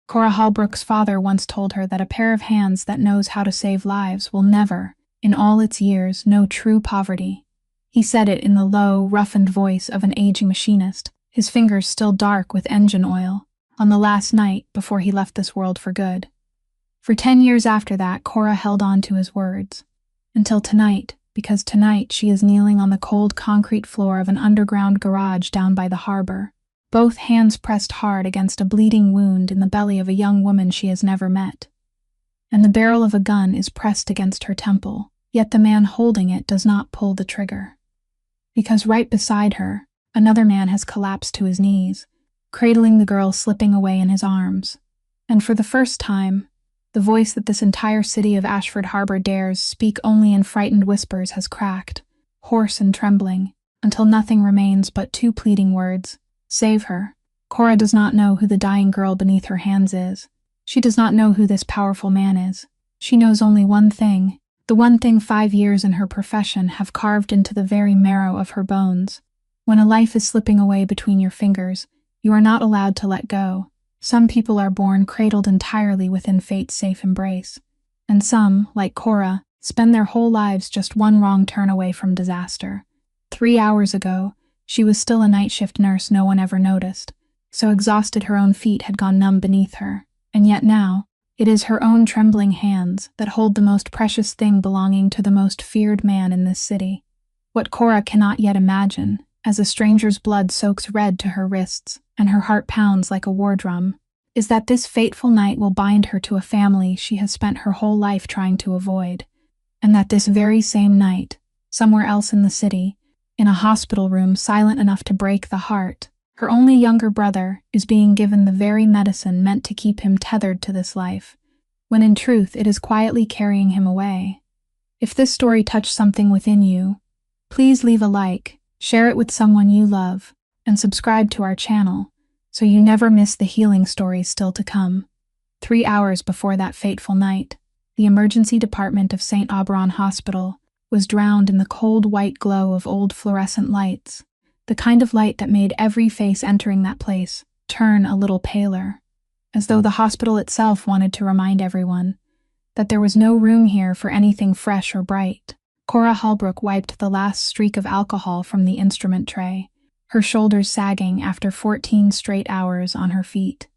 Cora Holbrook's father once told her that a pair of hands that knows how to save lives will never, in all its years, know true poverty. He said it in the low, roughened voice of an aging machinist, his fingers still dark with engine oil, on the last night before he left this world for good. For 10 years after that, Cora held on to his words. Until tonight, because tonight she is kneeling on the cold concrete floor of an underground garage down by the harbor, both hands pressed hard against a bleeding wound in the belly of a young woman she has never met. And the barrel of a gun is pressed against her temple, yet the man holding it does not pull the trigger. Because right beside her, another man has collapsed to his knees, cradling the girl slipping away in his arms. And for the first time, the voice that this entire city of Ashford Harbor dares speak only in frightened whispers has cracked, hoarse and trembling, until nothing remains but 2 pleading words: save her. Cora does not know who the dying girl beneath her hands is. She does not know who this powerful man is. She knows only one thing, the one thing 5 years in her profession have carved into the very marrow of her bones. When a life is slipping away between your fingers, you are not allowed to let go. Some people are born cradled entirely within fate's safe embrace, and some, like Cora, spend their whole lives just one wrong turn away from disaster. 3 hours ago, she was still a night shift nurse no one ever noticed, so exhausted her own feet had gone numb beneath her, and yet now, it is her own trembling hands that hold the most precious thing belonging to the most feared man in this city. What Cora cannot yet imagine, as a stranger's blood soaks red to her wrists and her heart pounds like a war drum, is that this fateful night will bind her to a family she has spent her whole life trying to avoid, and that this very same night, somewhere else in the city, in a hospital room silent enough to break the heart, her only younger brother is being given the very medicine meant to keep him tethered to this life, when in truth it is quietly carrying him away. If this story touched something within you, please leave a like, share it with someone you love, and subscribe to our channel so you never miss the healing stories still to come. 3 hours before that fateful night, the emergency department of St. Auberon Hospital was drowned in the cold white glow of old fluorescent lights, the kind of light that made every face entering that place turn a little paler, as though the hospital itself wanted to remind everyone that there was no room here for anything fresh or bright. Cora Holbrook wiped the last streak of alcohol from the instrument tray, her shoulders sagging after 14 straight hours on her feet.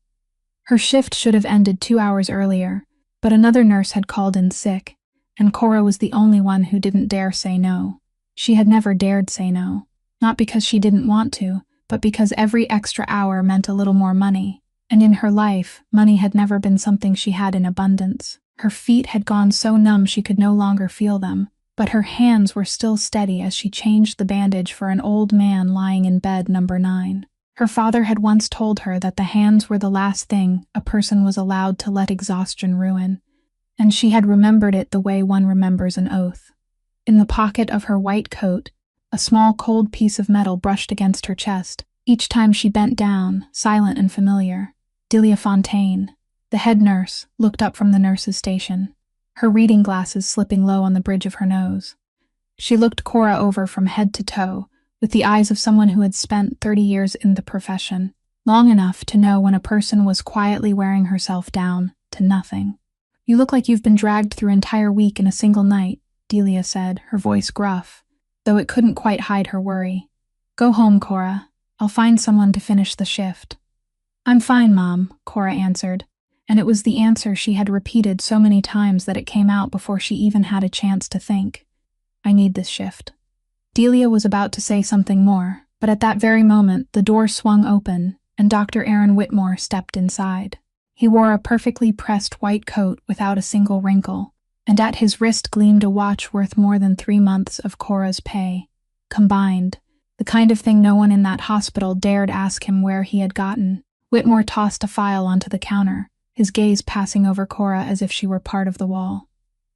Her shift should have ended 2 hours earlier, but another nurse had called in sick, and Cora was the only one who didn't dare say no. She had never dared say no, not because she didn't want to, but because every extra hour meant a little more money, and in her life, money had never been something she had in abundance. Her feet had gone so numb she could no longer feel them, but her hands were still steady as she changed the bandage for an old man lying in bed number 9. Her father had once told her that the hands were the last thing a person was allowed to let exhaustion ruin, and she had remembered it the way one remembers an oath. In the pocket of her white coat, a small cold piece of metal brushed against her chest. Each time she bent down, silent and familiar, Delia Fontaine, the head nurse, looked up from the nurse's station, her reading glasses slipping low on the bridge of her nose. She looked Cora over from head to toe, with the eyes of someone who had spent 30 years in the profession, long enough to know when a person was quietly wearing herself down to nothing. "You look like you've been dragged through an entire week in a single night," Delia said, her voice gruff, though it couldn't quite hide her worry. "Go home, Cora. I'll find someone to finish the shift." "I'm fine, Mom," Cora answered, and it was the answer she had repeated so many times that it came out before she even had a chance to think. "I need this shift." Delia was about to say something more, but at that very moment the door swung open and Dr. Aaron Whitmore stepped inside. He wore a perfectly pressed white coat without a single wrinkle, and at his wrist gleamed a watch worth more than 3 months of Cora's pay, combined, the kind of thing no one in that hospital dared ask him where he had gotten. Whitmore tossed a file onto the counter, his gaze passing over Cora as if she were part of the wall.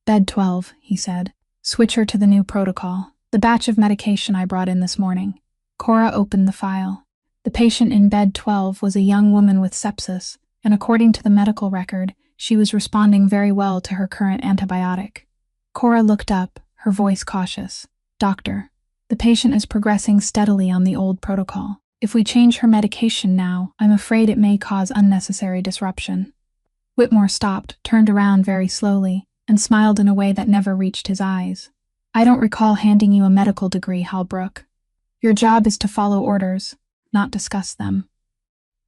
"Bed 12, he said. "Switch her to the new protocol, the batch of medication I brought in this morning." Cora opened the file. The patient in bed 12 was a young woman with sepsis, and according to the medical record, she was responding very well to her current antibiotic. Cora looked up, her voice cautious. "Doctor, the patient is progressing steadily on the old protocol. If we change her medication now, I'm afraid it may cause unnecessary disruption." Whitmore stopped, turned around very slowly, and smiled in a way that never reached his eyes. I don't recall handing you a medical degree, Halbrook. Your job is to follow orders, not discuss them.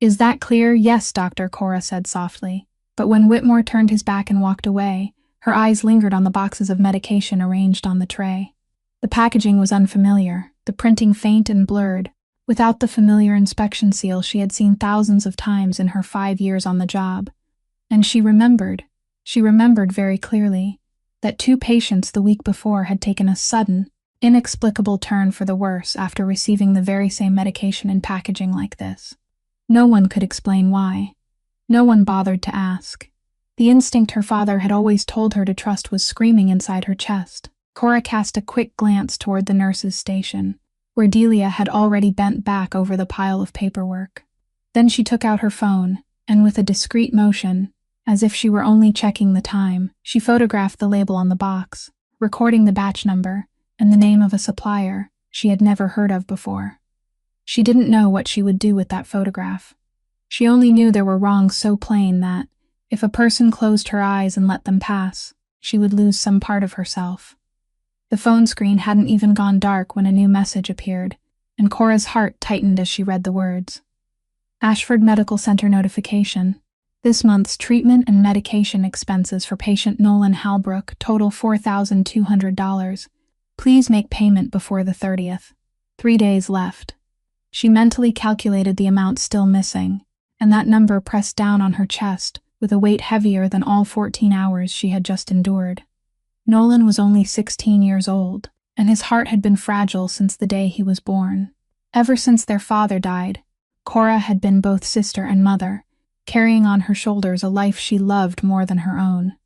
Is that clear? Yes, Doctor, Cora said softly. But when Whitmore turned his back and walked away, her eyes lingered on the boxes of medication arranged on the tray. The packaging was unfamiliar, the printing faint and blurred, without the familiar inspection seal she had seen thousands of times in her 5 years on the job. And she remembered very clearly, that 2 patients the week before had taken a sudden, inexplicable turn for the worse after receiving the very same medication in packaging like this. No one could explain why. No one bothered to ask. The instinct her father had always told her to trust was screaming inside her chest. Cora cast a quick glance toward the nurse's station, where Delia had already bent back over the pile of paperwork. Then she took out her phone, and with a discreet motion, as if she were only checking the time, she photographed the label on the box, recording the batch number and the name of a supplier she had never heard of before. She didn't know what she would do with that photograph. She only knew there were wrongs so plain that, if a person closed her eyes and let them pass, she would lose some part of herself. The phone screen hadn't even gone dark when a new message appeared, and Cora's heart tightened as she read the words. Ashford Medical Center notification. This month's treatment and medication expenses for patient Nolan Halbrook total $4,200. Please make payment before the 30th. 3 days left. She mentally calculated the amount still missing, and that number pressed down on her chest with a weight heavier than all 14 hours she had just endured. Nolan was only 16 years old, and his heart had been fragile since the day he was born. Ever since their father died, Cora had been both sister and mother, carrying on her shoulders a life she loved more than her own.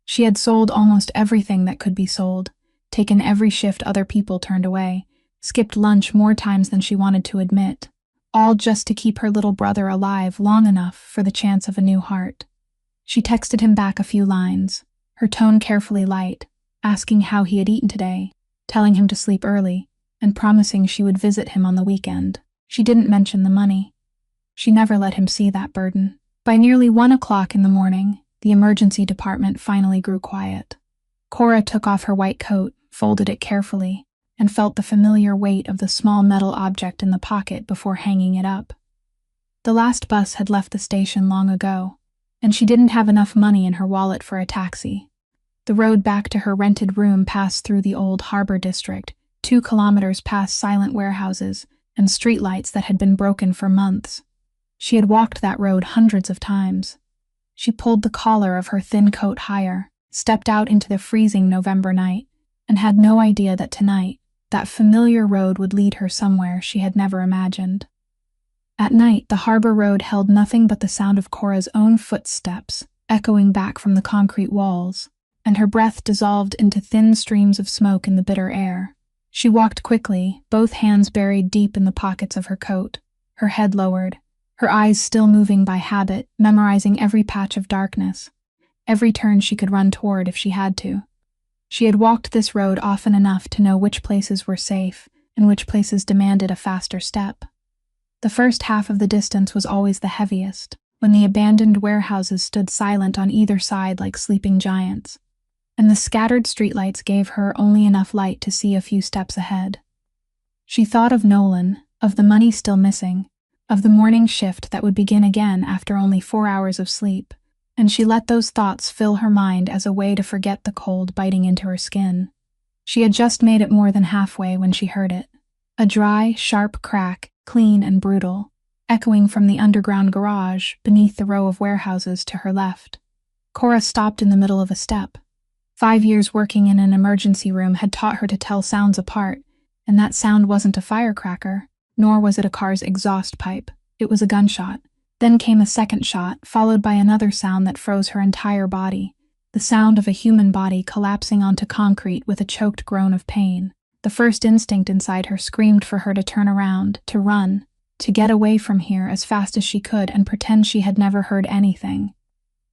She had sold almost everything that could be sold, taken every shift other people turned away, skipped lunch more times than she wanted to admit, all just to keep her little brother alive long enough for the chance of a new heart. She texted him back a few lines, her tone carefully light, asking how he had eaten today, telling him to sleep early, and promising she would visit him on the weekend. She didn't mention the money. She never let him see that burden. By nearly 1 o'clock in the morning, the emergency department finally grew quiet. Cora took off her white coat, folded it carefully, and felt the familiar weight of the small metal object in the pocket before hanging it up. The last bus had left the station long ago, and she didn't have enough money in her wallet for a taxi. The road back to her rented room passed through the old harbor district, 2 kilometers past silent warehouses and streetlights that had been broken for months. She had walked that road hundreds of times. She pulled the collar of her thin coat higher, stepped out into the freezing November night, and had no idea that tonight, that familiar road would lead her somewhere she had never imagined. At night, the harbor road held nothing but the sound of Cora's own footsteps, echoing back from the concrete walls, and her breath dissolved into thin streams of smoke in the bitter air. She walked quickly, both hands buried deep in the pockets of her coat, her head lowered, her eyes still moving by habit, memorizing every patch of darkness, every turn she could run toward if she had to. She had walked this road often enough to know which places were safe and which places demanded a faster step. The first half of the distance was always the heaviest, when the abandoned warehouses stood silent on either side like sleeping giants, and the scattered streetlights gave her only enough light to see a few steps ahead. She thought of Nolan, of the money still missing, of the morning shift that would begin again after only 4 hours of sleep, and she let those thoughts fill her mind as a way to forget the cold biting into her skin. She had just made it more than halfway when she heard it. A dry, sharp crack, clean and brutal, echoing from the underground garage beneath the row of warehouses to her left. Cora stopped in the middle of a step. 5 years working in an emergency room had taught her to tell sounds apart, and that sound wasn't a firecracker, nor was it a car's exhaust pipe. It was a gunshot. Then came a second shot, followed by another sound that froze her entire body, the sound of a human body collapsing onto concrete with a choked groan of pain. The first instinct inside her screamed for her to turn around, to run, to get away from here as fast as she could and pretend she had never heard anything.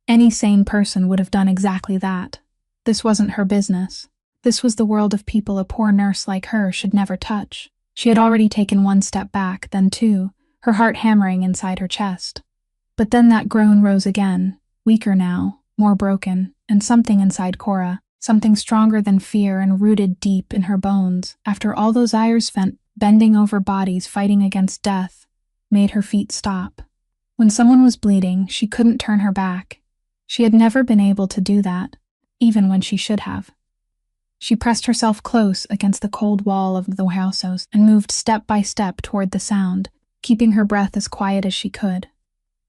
Any sane person would have done exactly that. This wasn't her business. This was the world of people a poor nurse like her should never touch. She had already taken 1 step back, then 2, her heart hammering inside her chest. But then that groan rose again, weaker now, more broken, and something inside Cora, something stronger than fear and rooted deep in her bones, after all those hours spent bending over bodies fighting against death, made her feet stop. When someone was bleeding, she couldn't turn her back. She had never been able to do that, even when she should have. She pressed herself close against the cold wall of the house and moved step by step toward the sound, keeping her breath as quiet as she could.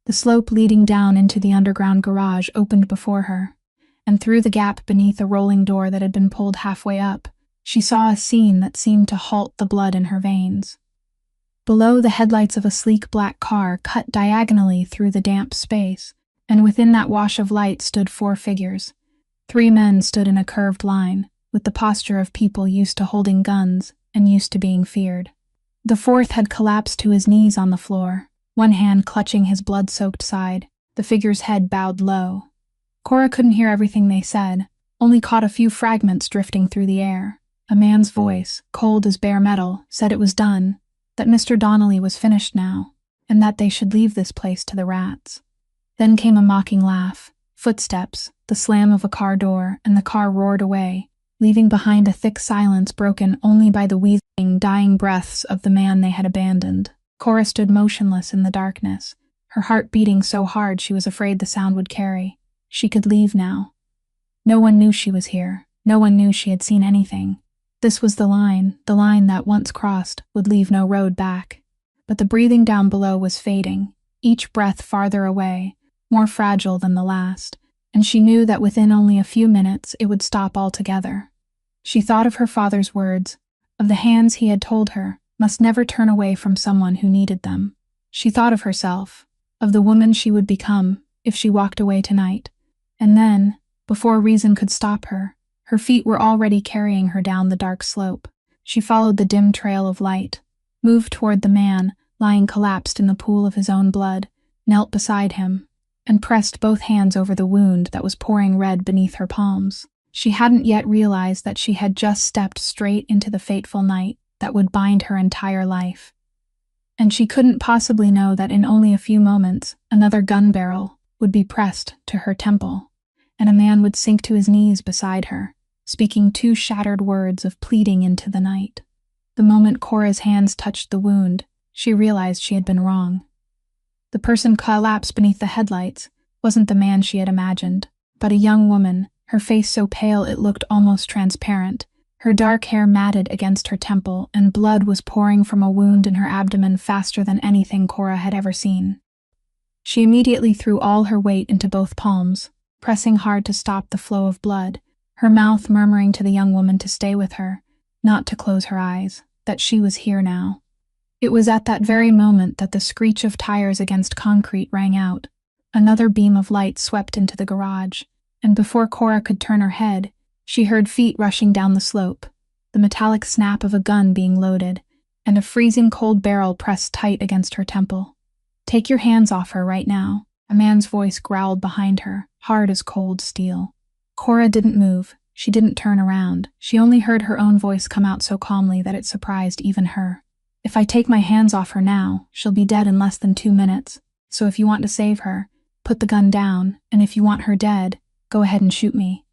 The slope leading down into the underground garage opened before her, and through the gap beneath a rolling door that had been pulled halfway up, she saw a scene that seemed to halt the blood in her veins. Below, the headlights of a sleek black car cut diagonally through the damp space, and within that wash of light stood 4 figures. 3 men stood in a curved line, with the posture of people used to holding guns and used to being feared. The 4th had collapsed to his knees on the floor, one hand clutching his blood-soaked side, the figure's head bowed low. Cora couldn't hear everything they said, only caught a few fragments drifting through the air. A man's voice, cold as bare metal, said it was done, that Mr. Donnelly was finished now, and that they should leave this place to the rats. Then came a mocking laugh, footsteps, the slam of a car door, and the car roared away, leaving behind a thick silence broken only by the wheezing, dying breaths of the man they had abandoned. Cora stood motionless in the darkness, her heart beating so hard she was afraid the sound would carry. She could leave now. No one knew she was here. No one knew she had seen anything. This was the line that, once crossed, would leave no road back. But the breathing down below was fading, each breath farther away, more fragile than the last, and she knew that within only a few minutes it would stop altogether. She thought of her father's words, of the hands he had told her must never turn away from someone who needed them. She thought of herself, of the woman she would become if she walked away tonight. And then, before reason could stop her, her feet were already carrying her down the dark slope. She followed the dim trail of light, moved toward the man lying collapsed in the pool of his own blood, knelt beside him, and pressed both hands over the wound that was pouring red beneath her palms. She hadn't yet realized that she had just stepped straight into the fateful night that would bind her entire life. And she couldn't possibly know that in only a few moments, another gun barrel would be pressed to her temple, and a man would sink to his knees beside her, speaking 2 shattered words of pleading into the night. The moment Cora's hands touched the wound, she realized she had been wrong. The person collapsed beneath the headlights wasn't the man she had imagined, but a young woman, her face so pale it looked almost transparent, her dark hair matted against her temple, and blood was pouring from a wound in her abdomen faster than anything Cora had ever seen. She immediately threw all her weight into both palms, pressing hard to stop the flow of blood, her mouth murmuring to the young woman to stay with her, not to close her eyes, that she was here now. It was at that very moment that the screech of tires against concrete rang out. Another beam of light swept into the garage, and before Cora could turn her head, she heard feet rushing down the slope, the metallic snap of a gun being loaded, and a freezing cold barrel pressed tight against her temple. "Take your hands off her right now," a man's voice growled behind her, hard as cold steel. Cora didn't move. She didn't turn around. She only heard her own voice come out so calmly that it surprised even her. "If I take my hands off her now, she'll be dead in less than 2 minutes. So if you want to save her, put the gun down, and if you want her dead, go ahead and shoot me."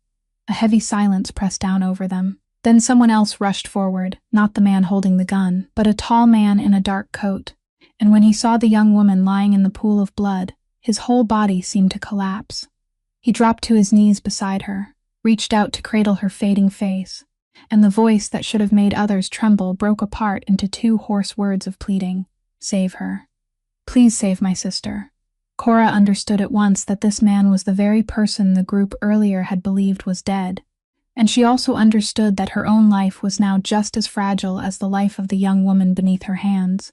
A heavy silence pressed down over them. Then someone else rushed forward, not the man holding the gun, but a tall man in a dark coat. And when he saw the young woman lying in the pool of blood, his whole body seemed to collapse. He dropped to his knees beside her, reached out to cradle her fading face, and the voice that should have made others tremble broke apart into 2 hoarse words of pleading. "Save her. Please save my sister." Cora understood at once that this man was the very person the group earlier had believed was dead, and she also understood that her own life was now just as fragile as the life of the young woman beneath her hands.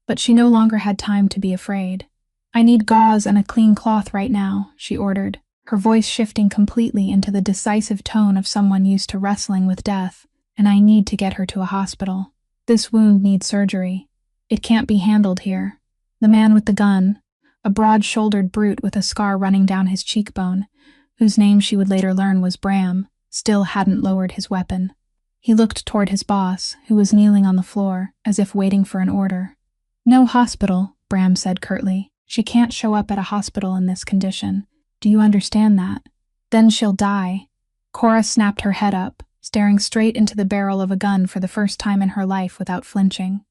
But she no longer had time to be afraid. "I need gauze and a clean cloth right now," she ordered, her voice shifting completely into the decisive tone of someone used to wrestling with death, "and I need to get her to a hospital. This wound needs surgery. It can't be handled here." The man with the gun, a broad-shouldered brute with a scar running down his cheekbone, whose name she would later learn was Bram, still hadn't lowered his weapon. He looked toward his boss, who was kneeling on the floor, as if waiting for an order. "No hospital," Bram said curtly. "She can't show up at a hospital in this condition. Do you understand that? Then she'll die. Cora snapped her head up, staring straight into the barrel of a gun for the first time in her life without flinching.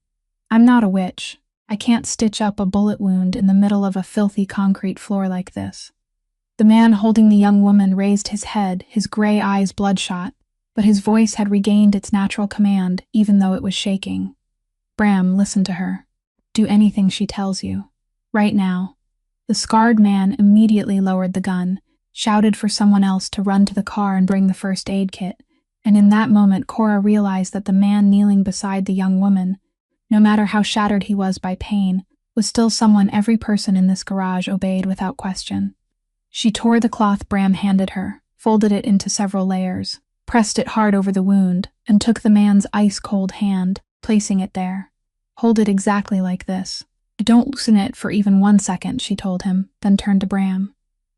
I'm not a witch. I can't stitch up a bullet wound in the middle of a filthy concrete floor like this. The man holding the young woman raised his head, his gray eyes bloodshot, but his voice had regained its natural command even though it was shaking. Bram, listen to her. Do anything she tells you. Right now. The scarred man immediately lowered the gun, shouted for someone else to run to the car and bring the first aid kit, and in that moment Cora realized that the man kneeling beside the young woman, no matter how shattered he was by pain, was still someone every person in this garage obeyed without question. She tore the cloth Bram handed her, folded it into several layers, pressed it hard over the wound, and took the man's ice-cold hand, placing it there. Hold it exactly like this. Don't loosen it for even 1 second, she told him, then turned to Bram.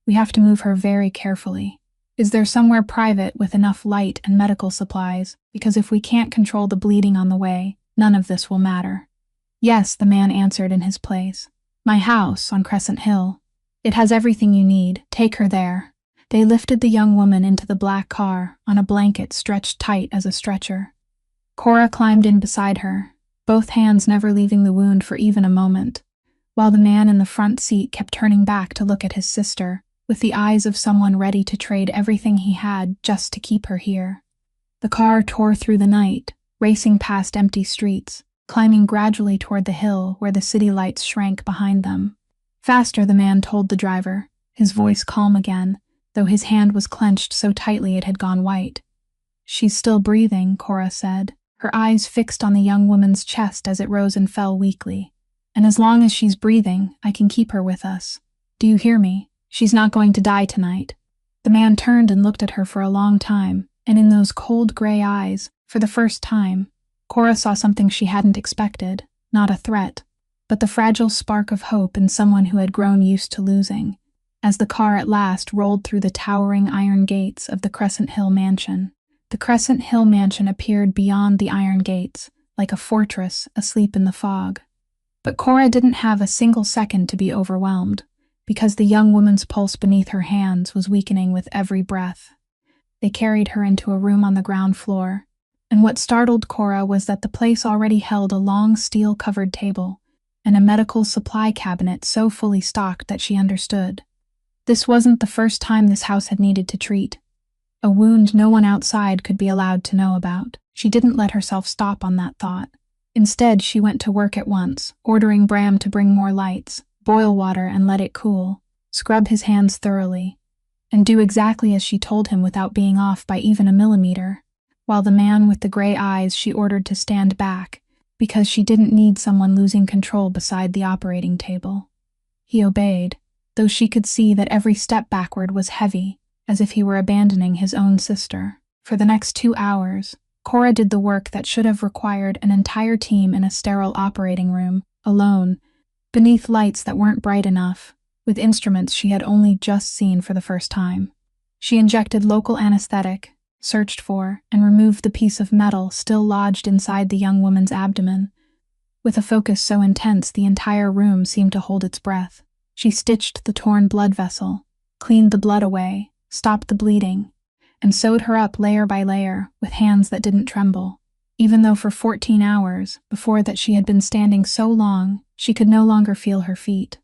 We have to move her very carefully. Is there somewhere private with enough light and medical supplies? Because if we can't control the bleeding on the way, none of this will matter. Yes, the man answered in his place. My house on Crescent Hill. It has everything you need. Take her there. They lifted the young woman into the black car on a blanket stretched tight as a stretcher. Cora climbed in beside her, both hands never leaving the wound for even a moment, while the man in the front seat kept turning back to look at his sister, with the eyes of someone ready to trade everything he had just to keep her here. The car tore through the night, racing past empty streets, climbing gradually toward the hill where the city lights shrank behind them. Faster, the man told the driver, his voice calm again, though his hand was clenched so tightly it had gone white. She's still breathing, Cora said, her eyes fixed on the young woman's chest as it rose and fell weakly. And as long as she's breathing, I can keep her with us. Do you hear me? She's not going to die tonight. The man turned and looked at her for a long time, and in those cold gray eyes, for the first time, Cora saw something she hadn't expected, not a threat, but the fragile spark of hope in someone who had grown used to losing, as the car at last rolled through the towering iron gates of the Crescent Hill mansion. The Crescent Hill mansion appeared beyond the iron gates, like a fortress asleep in the fog. But Cora didn't have a single second to be overwhelmed, because the young woman's pulse beneath her hands was weakening with every breath. They carried her into a room on the ground floor, and what startled Cora was that the place already held a long steel-covered table and a medical supply cabinet so fully stocked that she understood. This wasn't the first time this house had needed to treat. A wound no one outside could be allowed to know about. She didn't let herself stop on that thought. Instead, she went to work at once, ordering Bram to bring more lights, boil water and let it cool, scrub his hands thoroughly, and do exactly as she told him without being off by even a millimeter, while the man with the gray eyes she ordered to stand back, because she didn't need someone losing control beside the operating table. He obeyed, though she could see that every step backward was heavy, as if he were abandoning his own sister. For the next 2 hours, Cora did the work that should have required an entire team in a sterile operating room, alone, beneath lights that weren't bright enough, with instruments she had only just seen for the first time. She injected local anesthetic, searched for, and removed the piece of metal still lodged inside the young woman's abdomen. With a focus so intense the entire room seemed to hold its breath. She stitched the torn blood vessel, cleaned the blood away, stopped the bleeding, and sewed her up layer by layer with hands that didn't tremble. Even though for 14 hours, before that she had been standing so long, she could no longer feel her feet.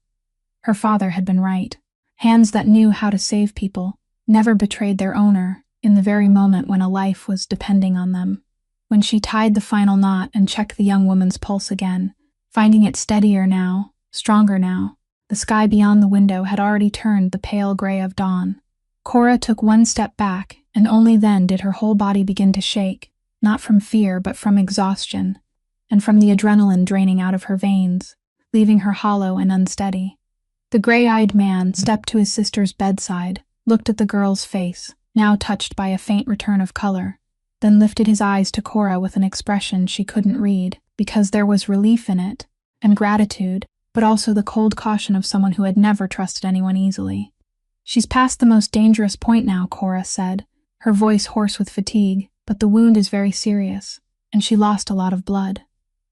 Her father had been right. Hands that knew how to save people never betrayed their owner in the very moment when a life was depending on them. When she tied the final knot and checked the young woman's pulse again, finding it steadier now, stronger now, the sky beyond the window had already turned the pale gray of dawn. Cora took 1 step back, and only then did her whole body begin to shake, not from fear but from exhaustion, and from the adrenaline draining out of her veins, leaving her hollow and unsteady. The gray-eyed man stepped to his sister's bedside, looked at the girl's face, now touched by a faint return of color, then lifted his eyes to Cora with an expression she couldn't read, because there was relief in it, and gratitude, but also the cold caution of someone who had never trusted anyone easily. She's past the most dangerous point now, Cora said, her voice hoarse with fatigue, but the wound is very serious, and she lost a lot of blood.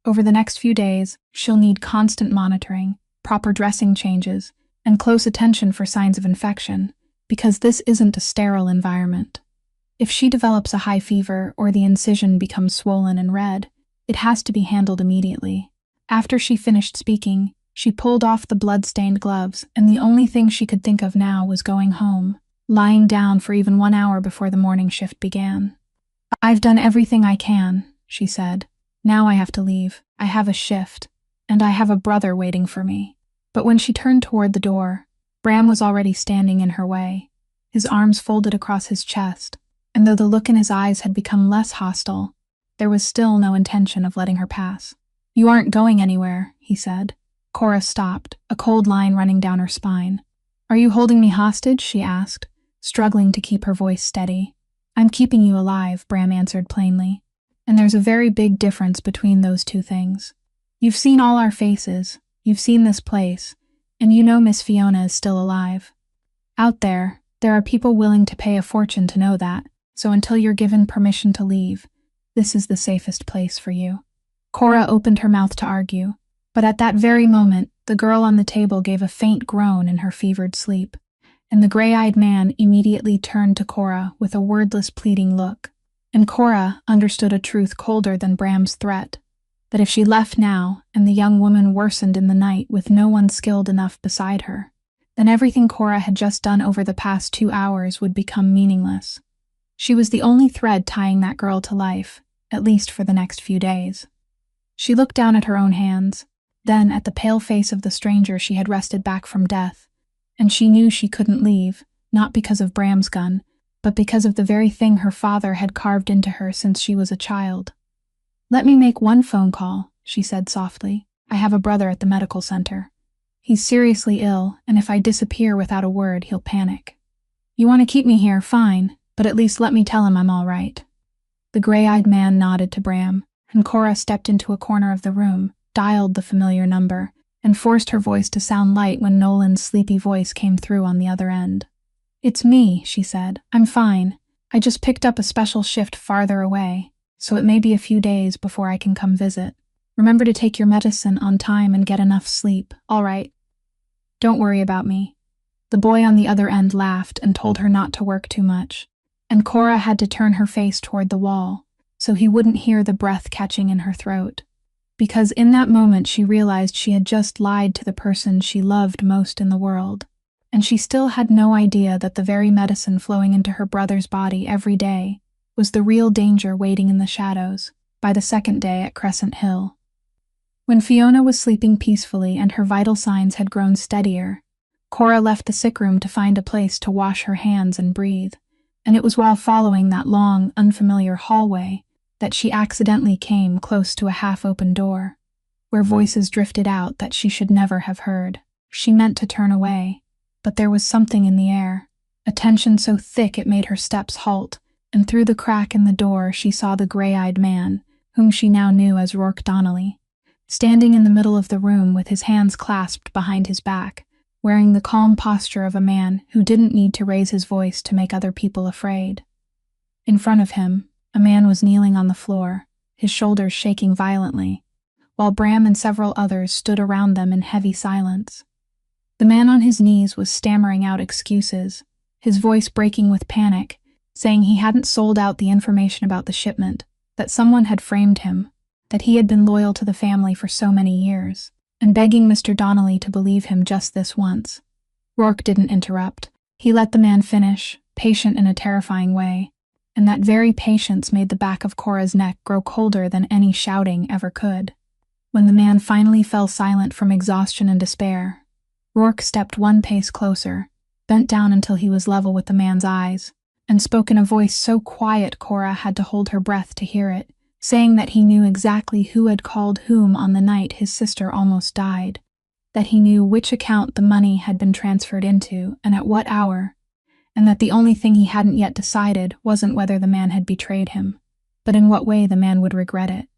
Over the next few days, she'll need constant monitoring, proper dressing changes, and close attention for signs of infection, because this isn't a sterile environment. If she develops a high fever or the incision becomes swollen and red, it has to be handled immediately. After she finished speaking, she pulled off the blood-stained gloves, and the only thing she could think of now was going home, lying down for even 1 hour before the morning shift began. "I've done everything I can," she said. "Now I have to leave. I have a shift, and I have a brother waiting for me." But when she turned toward the door, Bram was already standing in her way, his arms folded across his chest, and though the look in his eyes had become less hostile, there was still no intention of letting her pass. "You aren't going anywhere," he said. Cora stopped, a cold line running down her spine. "Are you holding me hostage?" she asked, struggling to keep her voice steady. "I'm keeping you alive," Bram answered plainly. "And there's a very big difference between those two things. You've seen all our faces, you've seen this place, and you know Miss Fiona is still alive. Out there are people willing to pay a fortune to know that, so until you're given permission to leave, this is the safest place for you." Cora opened her mouth to argue, but at that very moment, the girl on the table gave a faint groan in her fevered sleep, and the gray-eyed man immediately turned to Cora with a wordless pleading look. And Cora understood a truth colder than Bram's threat, that if she left now and the young woman worsened in the night with no one skilled enough beside her, then everything Cora had just done over the past 2 hours would become meaningless. She was the only thread tying that girl to life, at least for the next few days. She looked down at her own hands, then at the pale face of the stranger she had wrested back from death, and she knew she couldn't leave, not because of Bram's gun, but because of the very thing her father had carved into her since she was a child. "Let me make one phone call," she said softly. "I have a brother at the medical center. He's seriously ill, and if I disappear without a word, he'll panic. You want to keep me here, fine, but at least let me tell him I'm all right." The gray-eyed man nodded to Bram, and Cora stepped into a corner of the room, dialed the familiar number, and forced her voice to sound light when Nolan's sleepy voice came through on the other end. "It's me," she said. "I'm fine. I just picked up a special shift farther away, so it may be a few days before I can come visit. Remember to take your medicine on time and get enough sleep, all right? Don't worry about me." The boy on the other end laughed and told her not to work too much, and Cora had to turn her face toward the wall, so he wouldn't hear the breath catching in her throat. Because in that moment she realized she had just lied to the person she loved most in the world, and she still had no idea that the very medicine flowing into her brother's body every day was the real danger waiting in the shadows by the second day at Crescent Hill. When Fiona was sleeping peacefully and her vital signs had grown steadier, Cora left the sick room to find a place to wash her hands and breathe, and it was while following that long, unfamiliar hallway that she accidentally came close to a half-open door, where voices drifted out that she should never have heard. She meant to turn away, but there was something in the air, a tension so thick it made her steps halt, and through the crack in the door she saw the gray-eyed man, whom she now knew as Rourke Donnelly, standing in the middle of the room with his hands clasped behind his back, wearing the calm posture of a man who didn't need to raise his voice to make other people afraid. In front of him, a man was kneeling on the floor, his shoulders shaking violently, while Bram and several others stood around them in heavy silence. The man on his knees was stammering out excuses, his voice breaking with panic, saying he hadn't sold out the information about the shipment, that someone had framed him, that he had been loyal to the family for so many years, and begging Mr. Donnelly to believe him just this once. Rourke didn't interrupt. He let the man finish, patient in a terrifying way, and that very patience made the back of Cora's neck grow colder than any shouting ever could. When the man finally fell silent from exhaustion and despair, Rourke stepped one pace closer, bent down until he was level with the man's eyes, and spoke in a voice so quiet Cora had to hold her breath to hear it, saying that he knew exactly who had called whom on the night his sister almost died, that he knew which account the money had been transferred into and at what hour, and that the only thing he hadn't yet decided wasn't whether the man had betrayed him, but in what way the man would regret it.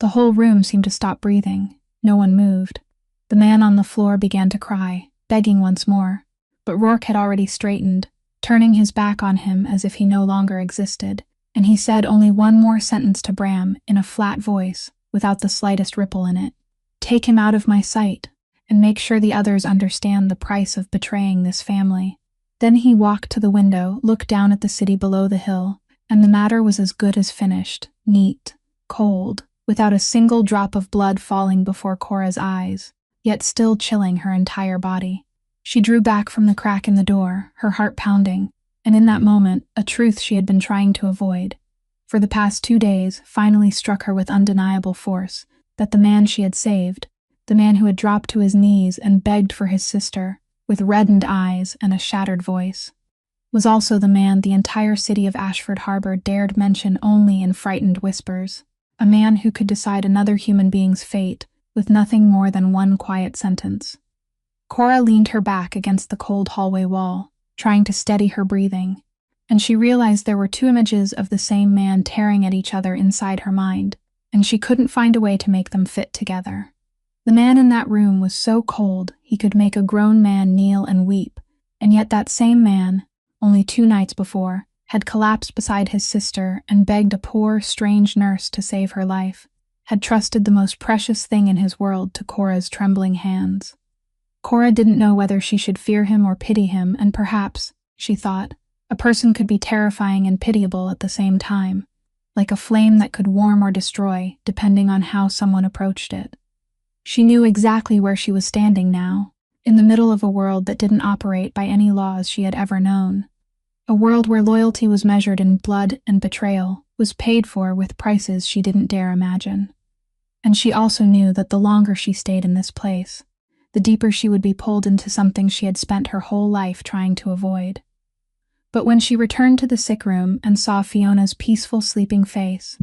The whole room seemed to stop breathing. No one moved. The man on the floor began to cry, begging once more, but Rourke had already straightened, turning his back on him as if he no longer existed, and he said only one more sentence to Bram in a flat voice, without the slightest ripple in it. "Take him out of my sight, and make sure the others understand the price of betraying this family." Then he walked to the window, looked down at the city below the hill, and the matter was as good as finished, neat, cold, without a single drop of blood falling before Cora's eyes, yet still chilling her entire body. She drew back from the crack in the door, her heart pounding, and in that moment, a truth she had been trying to avoid, for the past 2 days, finally struck her with undeniable force, that the man she had saved, the man who had dropped to his knees and begged for his sister, with reddened eyes and a shattered voice, was also the man the entire city of Ashford Harbor dared mention only in frightened whispers, a man who could decide another human being's fate with nothing more than one quiet sentence. Cora leaned her back against the cold hallway wall, trying to steady her breathing, and she realized there were 2 images of the same man tearing at each other inside her mind, and she couldn't find a way to make them fit together. The man in that room was so cold he could make a grown man kneel and weep, and yet that same man, only 2 nights before, had collapsed beside his sister and begged a poor, strange nurse to save her life, had trusted the most precious thing in his world to Cora's trembling hands. Cora didn't know whether she should fear him or pity him, and perhaps, she thought, a person could be terrifying and pitiable at the same time, like a flame that could warm or destroy, depending on how someone approached it. She knew exactly where she was standing now, in the middle of a world that didn't operate by any laws she had ever known. A world where loyalty was measured in blood and betrayal, was paid for with prices she didn't dare imagine. And she also knew that the longer she stayed in this place, the deeper she would be pulled into something she had spent her whole life trying to avoid. But when she returned to the sick room and saw Fiona's peaceful sleeping face,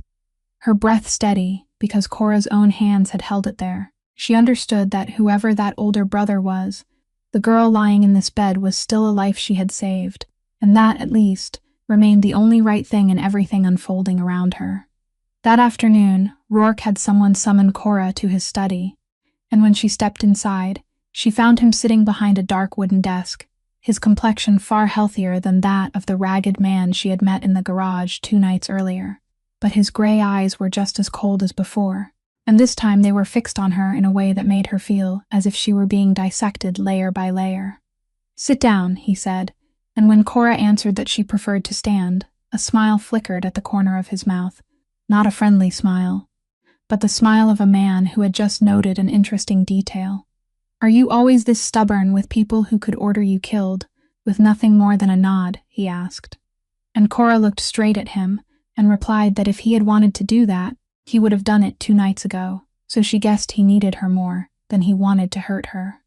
her breath steady because Cora's own hands had held it there, she understood that whoever that older brother was, the girl lying in this bed was still a life she had saved, and that, at least, remained the only right thing in everything unfolding around her. That afternoon, Rourke had someone summon Cora to his study, and when she stepped inside, she found him sitting behind a dark wooden desk, his complexion far healthier than that of the ragged man she had met in the garage 2 nights earlier. But his gray eyes were just as cold as before, and this time they were fixed on her in a way that made her feel as if she were being dissected layer by layer. "Sit down," he said, and when Cora answered that she preferred to stand, a smile flickered at the corner of his mouth, not a friendly smile, but the smile of a man who had just noted an interesting detail. "Are you always this stubborn with people who could order you killed, with nothing more than a nod?" he asked. And Cora looked straight at him and replied that if he had wanted to do that, he would have done it 2 nights ago, so she guessed he needed her more than he wanted to hurt her.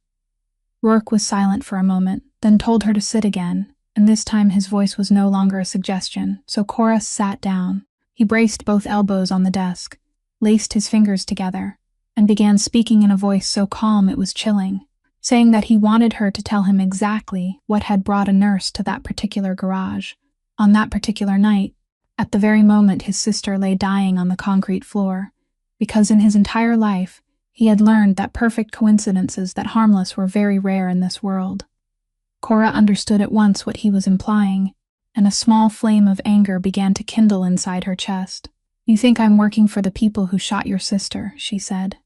Rourke was silent for a moment, then told her to sit again, and this time his voice was no longer a suggestion, so Cora sat down. He braced both elbows on the desk, laced his fingers together, and began speaking in a voice so calm it was chilling, saying that he wanted her to tell him exactly what had brought a nurse to that particular garage, on that particular night, at the very moment his sister lay dying on the concrete floor, because in his entire life, he had learned that perfect coincidences that harmless were very rare in this world. Cora understood at once what he was implying, and a small flame of anger began to kindle inside her chest. "You think I'm working for the people who shot your sister," she said.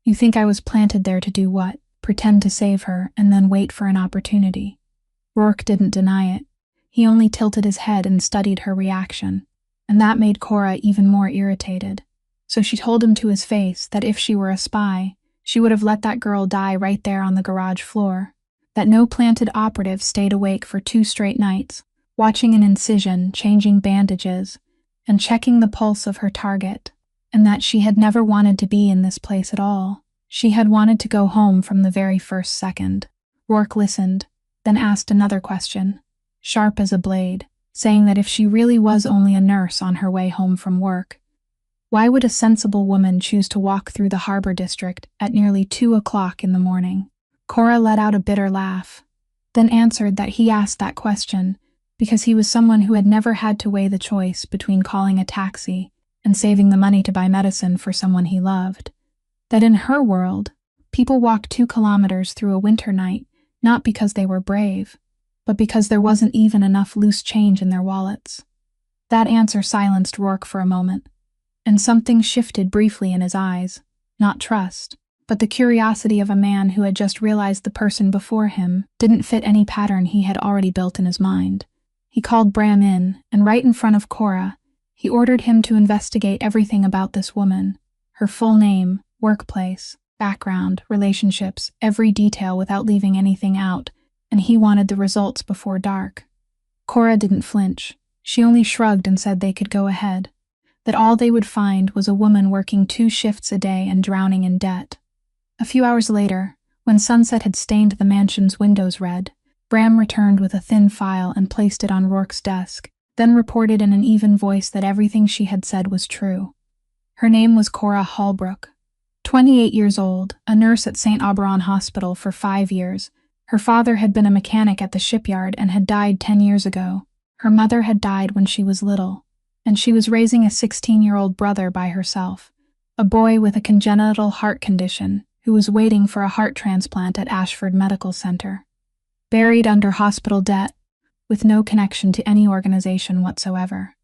"You think I was planted there to do what? Pretend to save her, and then wait for an opportunity." Rourke didn't deny it. He only tilted his head and studied her reaction, and that made Cora even more irritated. So she told him to his face that if she were a spy, she would have let that girl die right there on the garage floor, that no planted operative stayed awake for 2 straight nights, watching an incision, changing bandages, and checking the pulse of her target, and that she had never wanted to be in this place at all. She had wanted to go home from the very first second. Rourke listened, then asked another question, sharp as a blade, saying that if she really was only a nurse on her way home from work, why would a sensible woman choose to walk through the harbor district at nearly 2 o'clock in the morning? Cora let out a bitter laugh, then answered that he asked that question because he was someone who had never had to weigh the choice between calling a taxi and saving the money to buy medicine for someone he loved. That in her world, people walked 2 kilometers through a winter night not because they were brave, but because there wasn't even enough loose change in their wallets. That answer silenced Rourke for a moment, and something shifted briefly in his eyes. Not trust, but the curiosity of a man who had just realized the person before him didn't fit any pattern he had already built in his mind. He called Bram in, and right in front of Cora, he ordered him to investigate everything about this woman, her full name, workplace, background, relationships, every detail without leaving anything out, and he wanted the results before dark. Cora didn't flinch. She only shrugged and said they could go ahead, that all they would find was a woman working 2 shifts a day and drowning in debt. A few hours later, when sunset had stained the mansion's windows red, Bram returned with a thin file and placed it on Rourke's desk, then reported in an even voice that everything she had said was true. Her name was Cora Holbrook. 28 years old, a nurse at St. Auberon Hospital for 5 years. Her father had been a mechanic at the shipyard and had died 10 years ago. Her mother had died when she was little, and she was raising a 16-year-old brother by herself, a boy with a congenital heart condition who was waiting for a heart transplant at Ashford Medical Center. Buried under hospital debt, with no connection to any organization whatsoever.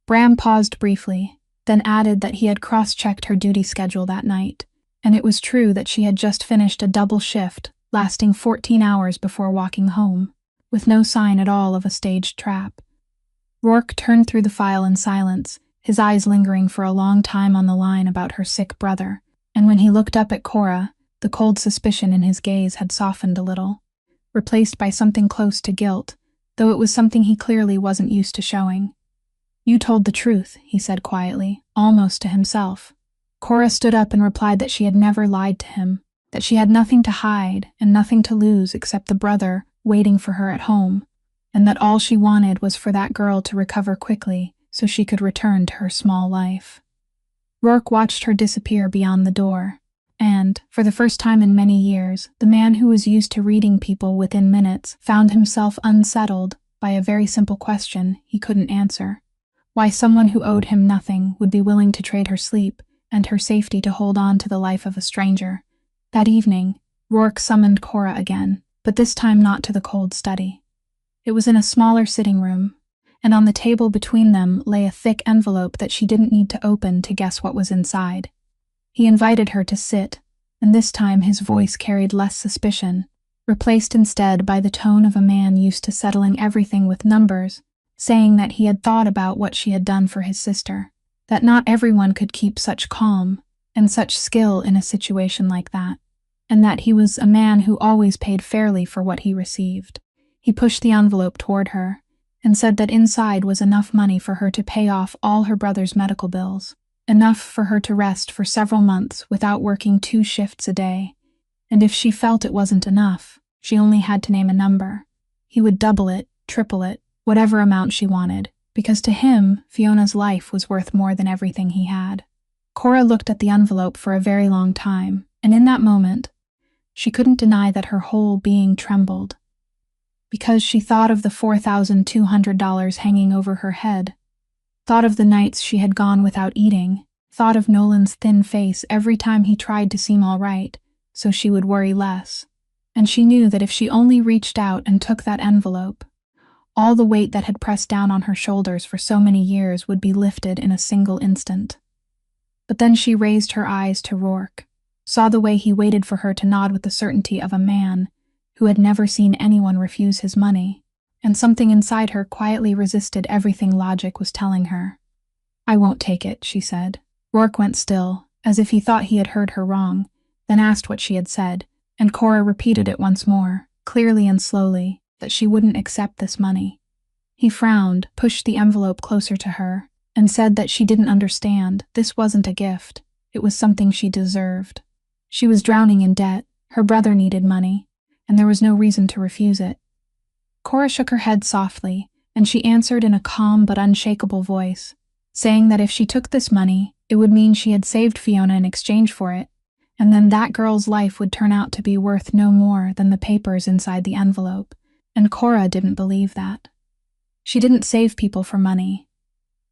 Bram paused briefly, then added that he had cross-checked her duty schedule that night, and it was true that she had just finished a double shift lasting 14 hours before walking home, with no sign at all of a staged trap. Rourke turned through the file in silence, his eyes lingering for a long time on the line about her sick brother, and when he looked up at Cora, the cold suspicion in his gaze had softened a little, replaced by something close to guilt, though it was something he clearly wasn't used to showing. "You told the truth," he said quietly, almost to himself. Cora stood up and replied that she had never lied to him, that she had nothing to hide and nothing to lose except the brother waiting for her at home, and that all she wanted was for that girl to recover quickly so she could return to her small life. Rourke watched her disappear beyond the door, and, for the first time in many years, the man who was used to reading people within minutes found himself unsettled by a very simple question he couldn't answer: why someone who owed him nothing would be willing to trade her sleep and her safety to hold on to the life of a stranger. That evening, Rourke summoned Cora again, but this time not to the cold study. It was in a smaller sitting room, and on the table between them lay a thick envelope that she didn't need to open to guess what was inside. He invited her to sit, and this time his voice carried less suspicion, replaced instead by the tone of a man used to settling everything with numbers, saying that he had thought about what she had done for his sister, that not everyone could keep such calm and such skill in a situation like that, and that he was a man who always paid fairly for what he received. He pushed the envelope toward her and said that inside was enough money for her to pay off all her brother's medical bills, enough for her to rest for several months without working 2 shifts a day, and if she felt it wasn't enough, she only had to name a number. He would double it, triple it, whatever amount she wanted, because to him, Fiona's life was worth more than everything he had. Cora looked at the envelope for a very long time, and in that moment, she couldn't deny that her whole being trembled, because she thought of the $4,200 hanging over her head, thought of the nights she had gone without eating, thought of Nolan's thin face every time he tried to seem all right, so she would worry less, and she knew that if she only reached out and took that envelope, all the weight that had pressed down on her shoulders for so many years would be lifted in a single instant. But then she raised her eyes to Rourke, saw the way he waited for her to nod with the certainty of a man who had never seen anyone refuse his money, and something inside her quietly resisted everything logic was telling her. "I won't take it," she said. Rourke went still, as if he thought he had heard her wrong, then asked what she had said, and Cora repeated it once more, clearly and slowly, that she wouldn't accept this money. He frowned, pushed the envelope closer to her, and said that she didn't understand. This wasn't a gift. It was something she deserved. She was drowning in debt, her brother needed money, and there was no reason to refuse it. Cora shook her head softly, and she answered in a calm but unshakable voice, saying that if she took this money, it would mean she had saved Fiona in exchange for it, and then that girl's life would turn out to be worth no more than the papers inside the envelope, and Cora didn't believe that. She didn't save people for money.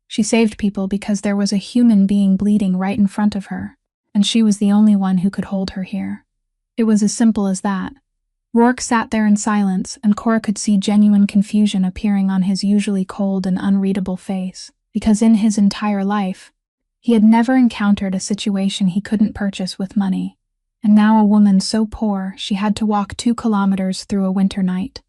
She saved people because there was a human being bleeding right in front of her, and she was the only one who could hold her here. It was as simple as that. Rourke sat there in silence, and Cora could see genuine confusion appearing on his usually cold and unreadable face, because in his entire life, he had never encountered a situation he couldn't purchase with money. And now a woman so poor she had to walk 2 kilometers through a winter night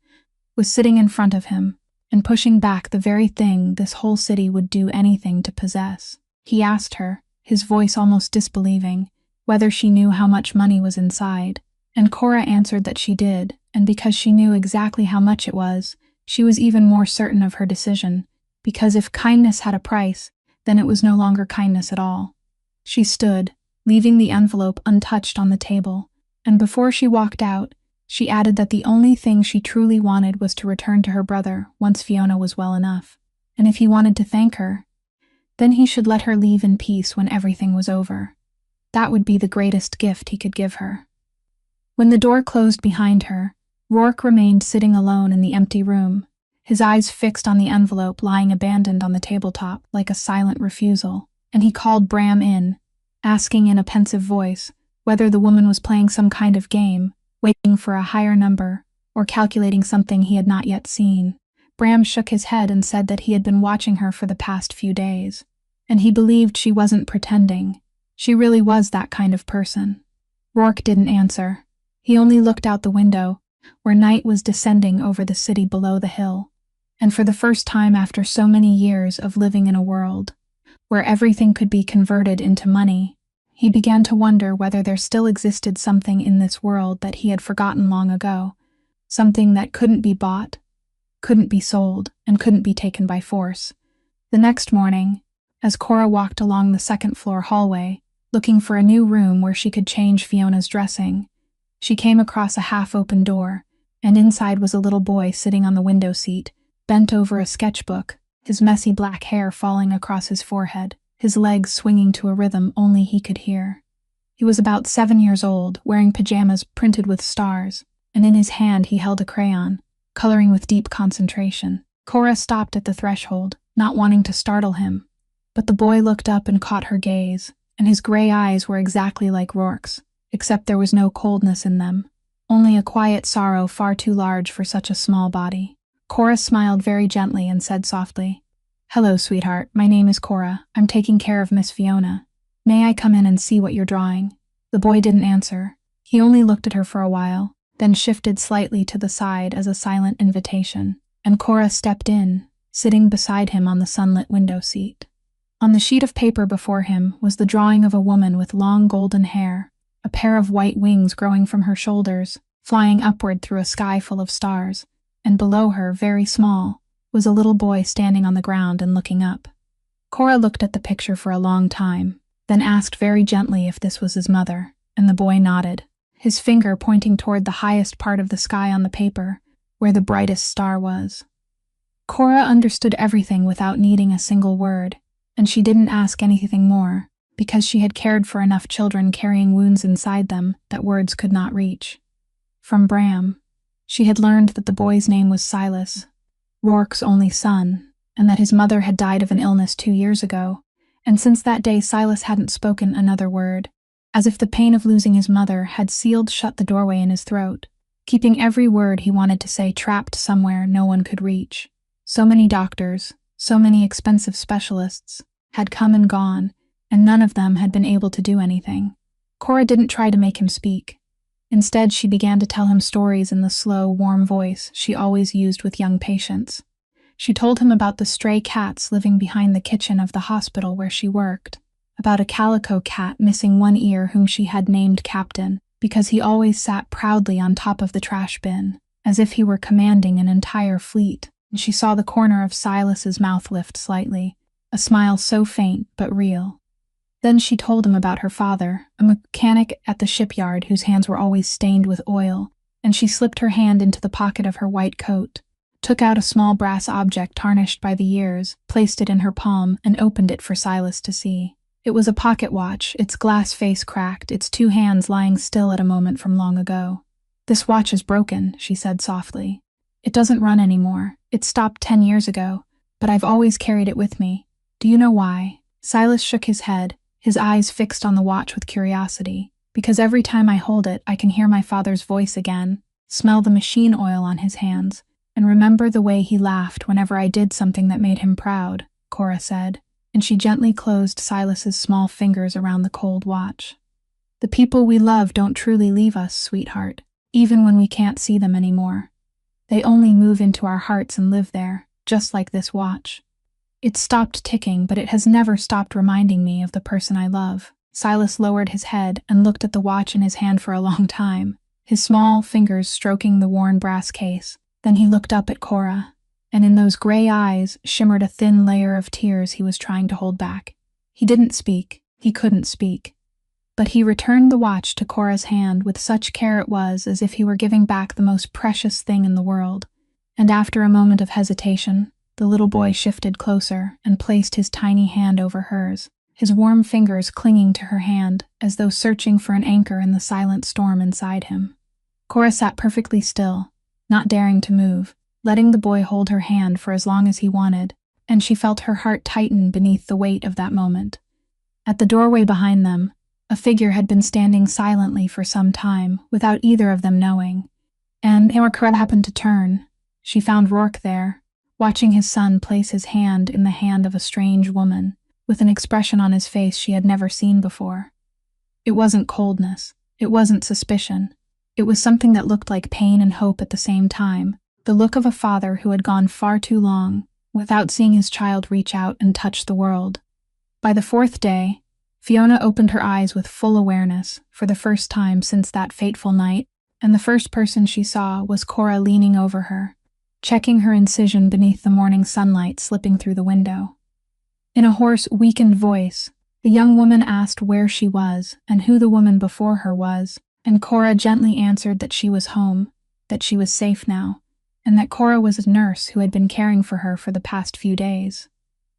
was sitting in front of him and pushing back the very thing this whole city would do anything to possess. He asked her, his voice almost disbelieving, whether she knew how much money was inside, and Cora answered that she did, and because she knew exactly how much it was, she was even more certain of her decision, because if kindness had a price, then it was no longer kindness at all. She stood, leaving the envelope untouched on the table, and before she walked out, she added that the only thing she truly wanted was to return to her brother once Fiona was well enough, and if he wanted to thank her, then he should let her leave in peace when everything was over. That would be the greatest gift he could give her. When the door closed behind her, Rourke remained sitting alone in the empty room, his eyes fixed on the envelope lying abandoned on the tabletop like a silent refusal, and he called Bram in, asking in a pensive voice whether the woman was playing some kind of game, waiting for a higher number, or calculating something he had not yet seen. Bram shook his head and said that he had been watching her for the past few days, and he believed she wasn't pretending. She really was that kind of person. Rourke didn't answer. He only looked out the window, where night was descending over the city below the hill, and for the first time after so many years of living in a world where everything could be converted into money, he began to wonder whether there still existed something in this world that he had forgotten long ago, something that couldn't be bought, couldn't be sold, and couldn't be taken by force. The next morning, as Cora walked along the second-floor hallway, looking for a new room where she could change Fiona's dressing, she came across a half-open door, and inside was a little boy sitting on the window seat, bent over a sketchbook, his messy black hair falling across his forehead, his legs swinging to a rhythm only he could hear. He was about 7 years old, wearing pajamas printed with stars, and in his hand he held a crayon, coloring with deep concentration. Cora stopped at the threshold, not wanting to startle him, but the boy looked up and caught her gaze, and his gray eyes were exactly like Rourke's, except there was no coldness in them, only a quiet sorrow far too large for such a small body. Cora smiled very gently and said softly, "Hello, sweetheart. My name is Cora. I'm taking care of Miss Fiona. May I come in and see what you're drawing?" The boy didn't answer. He only looked at her for a while, then shifted slightly to the side as a silent invitation, and Cora stepped in, sitting beside him on the sunlit window seat. On the sheet of paper before him was the drawing of a woman with long golden hair, a pair of white wings growing from her shoulders, flying upward through a sky full of stars, and below her, very small, was a little boy standing on the ground and looking up. Cora looked at the picture for a long time, then asked very gently if this was his mother, and the boy nodded, his finger pointing toward the highest part of the sky on the paper, where the brightest star was. Cora understood everything without needing a single word, and she didn't ask anything more, because she had cared for enough children carrying wounds inside them that words could not reach. From Bram, she had learned that the boy's name was Silas, Rourke's only son, and that his mother had died of an illness 2 years ago, and since that day Silas hadn't spoken another word, as if the pain of losing his mother had sealed shut the doorway in his throat, keeping every word he wanted to say trapped somewhere no one could reach. So many doctors, so many expensive specialists, had come and gone, and none of them had been able to do anything. Cora didn't try to make him speak. Instead, she began to tell him stories in the slow, warm voice she always used with young patients. She told him about the stray cats living behind the kitchen of the hospital where she worked, about a calico cat missing one ear whom she had named Captain, because he always sat proudly on top of the trash bin, as if he were commanding an entire fleet, and she saw the corner of Silas's mouth lift slightly, a smile so faint but real. Then she told him about her father, a mechanic at the shipyard whose hands were always stained with oil, and she slipped her hand into the pocket of her white coat, took out a small brass object tarnished by the years, placed it in her palm, and opened it for Silas to see. It was a pocket watch, its glass face cracked, its 2 hands lying still at a moment from long ago. "This watch is broken," she said softly. "It doesn't run anymore. It stopped 10 years ago, but I've always carried it with me. Do you know why?" Silas shook his head, his eyes fixed on the watch with curiosity. "Because every time I hold it, I can hear my father's voice again, smell the machine oil on his hands, and remember the way he laughed whenever I did something that made him proud," Cora said, and she gently closed Silas's small fingers around the cold watch. The people we love don't truly leave us, sweetheart, even when we can't see them anymore. They only move into our hearts and live there, just like this watch. It stopped ticking, but it has never stopped reminding me of the person I love. Silas lowered his head and looked at the watch in his hand for a long time, his small fingers stroking the worn brass case. Then he looked up at Cora, and in those gray eyes shimmered a thin layer of tears he was trying to hold back. He didn't speak. He couldn't speak. But he returned the watch to Cora's hand with such care it was as if he were giving back the most precious thing in the world. And after a moment of hesitation, the little boy shifted closer and placed his tiny hand over hers, his warm fingers clinging to her hand as though searching for an anchor in the silent storm inside him. Cora sat perfectly still, not daring to move, letting the boy hold her hand for as long as he wanted, and she felt her heart tighten beneath the weight of that moment. At the doorway behind them, a figure had been standing silently for some time, without either of them knowing. And when Cora happened to turn, she found Rourke there, watching his son place his hand in the hand of a strange woman, with an expression on his face she had never seen before. It wasn't coldness. It wasn't suspicion. It was something that looked like pain and hope at the same time, the look of a father who had gone far too long without seeing his child reach out and touch the world. By the fourth day, Fiona opened her eyes with full awareness for the first time since that fateful night, and the first person she saw was Cora leaning over her, checking her incision beneath the morning sunlight slipping through the window. In a hoarse, weakened voice, the young woman asked where she was and who the woman before her was, and Cora gently answered that she was home, that she was safe now, and that Cora was a nurse who had been caring for her for the past few days.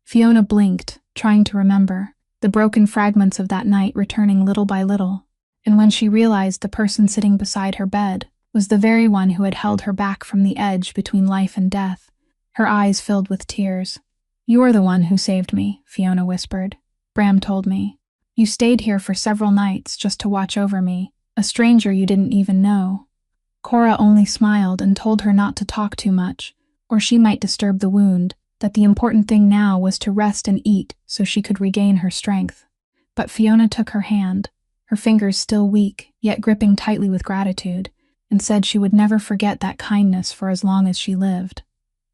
Fiona blinked, trying to remember, the broken fragments of that night returning little by little, and when she realized the person sitting beside her bed was the very one who had held her back from the edge between life and death, her eyes filled with tears. "You're the one who saved me," Fiona whispered. "Bram told me. You stayed here for several nights just to watch over me, a stranger you didn't even know." Cora only smiled and told her not to talk too much, or she might disturb the wound, that the important thing now was to rest and eat so she could regain her strength. But Fiona took her hand, her fingers still weak, yet gripping tightly with gratitude, and said she would never forget that kindness for as long as she lived.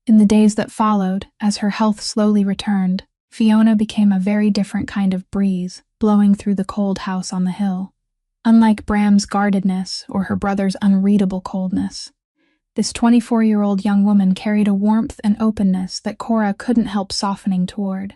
In the days that followed, as her health slowly returned, Fiona became a very different kind of breeze, blowing through the cold house on the hill. Unlike Bram's guardedness or her brother's unreadable coldness, this 24-year-old young woman carried a warmth and openness that Cora couldn't help softening toward.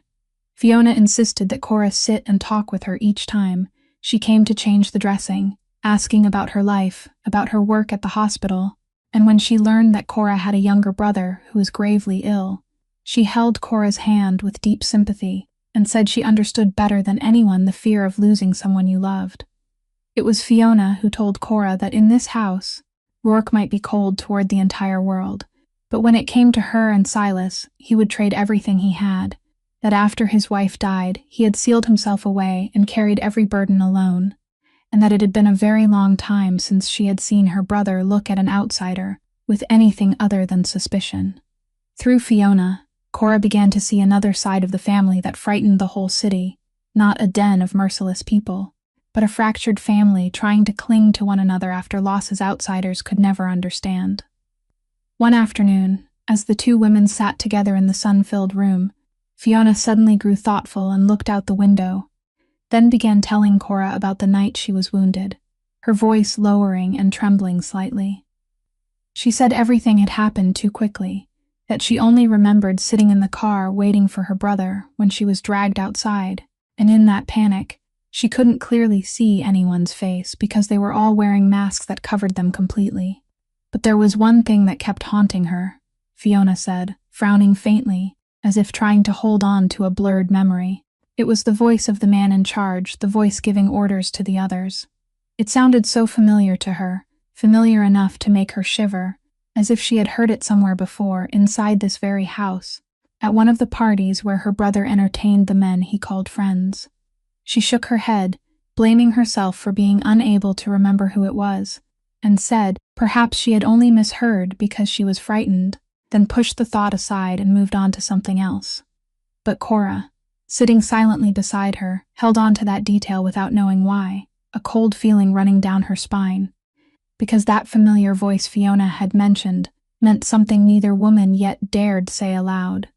Fiona insisted that Cora sit and talk with her each time she came to change the dressing, asking about her life, about her work at the hospital, and when she learned that Cora had a younger brother who was gravely ill, she held Cora's hand with deep sympathy and said she understood better than anyone the fear of losing someone you loved. It was Fiona who told Cora that in this house, Rourke might be cold toward the entire world, but when it came to her and Silas, he would trade everything he had, that after his wife died, he had sealed himself away and carried every burden alone, and that it had been a very long time since she had seen her brother look at an outsider with anything other than suspicion. Through Fiona, Cora began to see another side of the family that frightened the whole city, not a den of merciless people, but a fractured family trying to cling to one another after losses outsiders could never understand. One afternoon, as the two women sat together in the sun-filled room, Fiona suddenly grew thoughtful and looked out the window, then began telling Cora about the night she was wounded, her voice lowering and trembling slightly. She said everything had happened too quickly, that she only remembered sitting in the car waiting for her brother when she was dragged outside, and in that panic, she couldn't clearly see anyone's face because they were all wearing masks that covered them completely. But there was one thing that kept haunting her, Fiona said, frowning faintly, as if trying to hold on to a blurred memory. It was the voice of the man in charge, the voice giving orders to the others. It sounded so familiar to her, familiar enough to make her shiver, as if she had heard it somewhere before, inside this very house, at one of the parties where her brother entertained the men he called friends. She shook her head, blaming herself for being unable to remember who it was, and said perhaps she had only misheard because she was frightened, then pushed the thought aside and moved on to something else. But Cora, sitting silently beside her, held on to that detail without knowing why. a cold feeling running down her spine, because that familiar voice Fiona had mentioned meant something neither woman yet dared say aloud.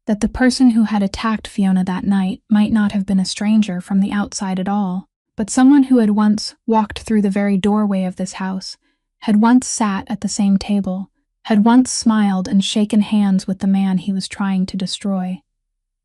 That the person who had attacked Fiona that night might not have been a stranger from the outside at all, but someone who had once walked through the very doorway of this house, had once sat at the same table, had once smiled and shaken hands with the man he was trying to destroy.